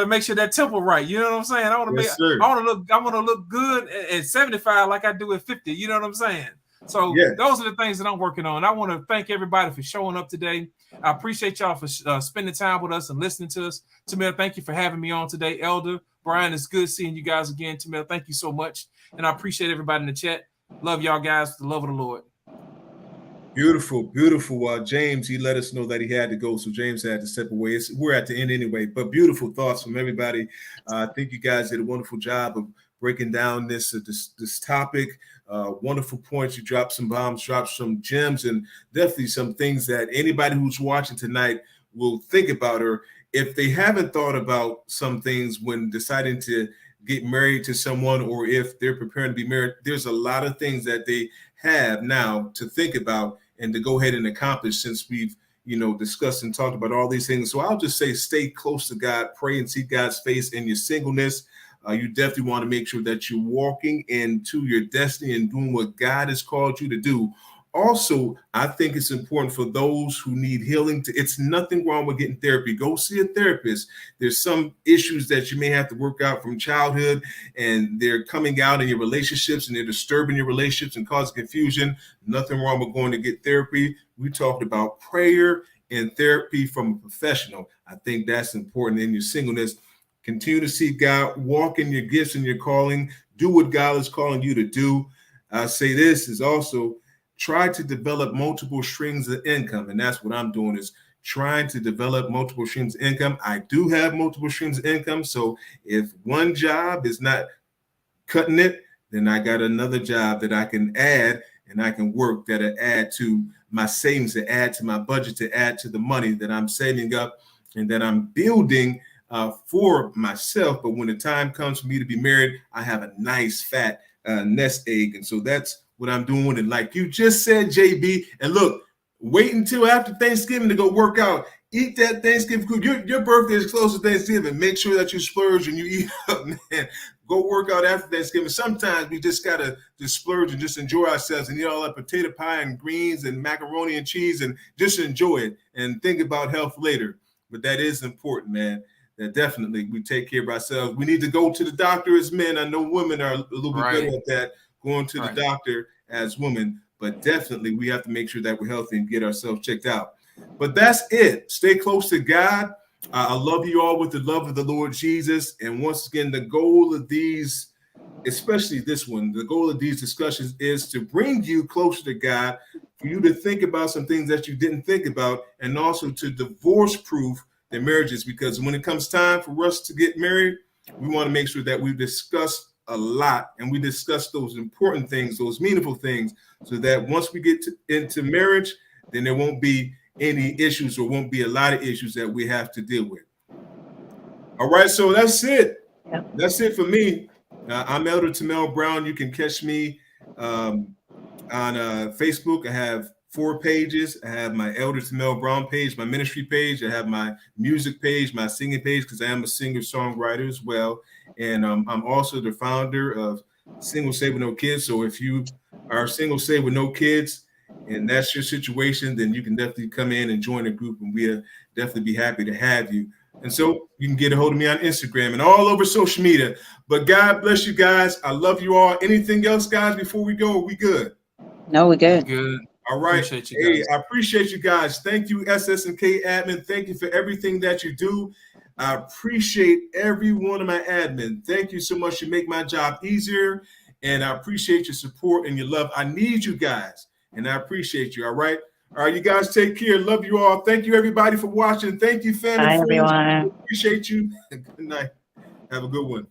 make sure that temple right. You know what I'm saying? I want to look good at 75 like I do at 50. You know what I'm saying? So those are the things that I'm working on. I want to thank everybody for showing up today. I appreciate y'all for spending time with us and listening to us. Tamil, thank you for having me on today. Elder, Brian, it's good seeing you guys again. Tamil, thank you so much. And I appreciate everybody in the chat. Love y'all guys with the love of the Lord. Beautiful, beautiful. James, he let us know that he had to go, so James had to step away. We're at the end anyway, but beautiful thoughts from everybody. I think you guys did a wonderful job of breaking down this topic. Wonderful points. You dropped some bombs, dropped some gems, and definitely some things that anybody who's watching tonight will think about, or if they haven't thought about some things when deciding to get married to someone, or if they're preparing to be married, there's a lot of things that they have now to think about and to go ahead and accomplish, since we've discussed and talked about all these things. So I'll just say, stay close to God, pray and seek God's face in your singleness. You definitely want to make sure that you're walking into your destiny and doing what God has called you to do. Also, I think it's important for those who need healing. It's nothing wrong with getting therapy. Go see a therapist. There's some issues that you may have to work out from childhood, and they're coming out in your relationships, and they're disturbing your relationships and causing confusion. Nothing wrong with going to get therapy. We talked about prayer and therapy from a professional. I think that's important in your singleness. Continue to seek God, walk in your gifts and your calling, do what God is calling you to do. I say this is also try to develop multiple streams of income. And that's what I'm doing, is trying to develop multiple streams of income. I do have multiple streams of income. So if one job is not cutting it, then I got another job that I can add, and I can work that'll add to my savings, to add to my budget, to add to the money that I'm saving up and that I'm building for myself. But when the time comes for me to be married, I have a nice fat nest egg. And so that's what I'm doing. And like you just said, JB, and look, wait until after Thanksgiving to go work out. Eat that Thanksgiving food. Your birthday is close to Thanksgiving. Make sure that you splurge and you eat up, man. Go work out after Thanksgiving. Sometimes we just gotta just splurge and just enjoy ourselves and eat all that potato pie and greens and macaroni and cheese and just enjoy it and think about health later. But that is important, man. That definitely we take care of ourselves. We need to go to the doctor as men. I know women are a little bit better at that, going to the doctor as women, but definitely we have to make sure that we're healthy and get ourselves checked out. But that's it. Stay close to God. I love you all with the love of the Lord Jesus. And once again, the goal of these, especially this one, the goal of these discussions is to bring you closer to God, for you to think about some things that you didn't think about, and also to divorce-proof their marriages. Because when it comes time for us to get married, we want to make sure that we discuss a lot, and we discuss those important things, those meaningful things, so that once we get into marriage, then there won't be any issues, or won't be a lot of issues that we have to deal with. All right, so that's it. Yep. That's it for me. I'm Elder Tamel Brown. You can catch me on Facebook. I have 4 pages. I have my Elder Tamel Brown page, my ministry page. I have my music page, my singing page, because I am a singer-songwriter as well. And I'm also the founder of Single Saved with No Kids. So if you are single saved with no kids, and that's your situation, then you can definitely come in and join the group, and we'll definitely be happy to have you. And so you can get a hold of me on Instagram and all over social media. But God bless you guys. I love you all. Anything else, guys, before we go? Are we good? No, we're good. Good. All right. Appreciate you guys. Hey, I appreciate you guys. Thank you, SSNK admin. Thank you for everything that you do. I appreciate every one of my admin. Thank you so much. You make my job easier. And I appreciate your support and your love. I need you guys, and I appreciate you. All right. All right, you guys take care. Love you all. Thank you, everybody, for watching. Thank you, family. Bye, friends. everyone. Appreciate you. Good night. Have a good one.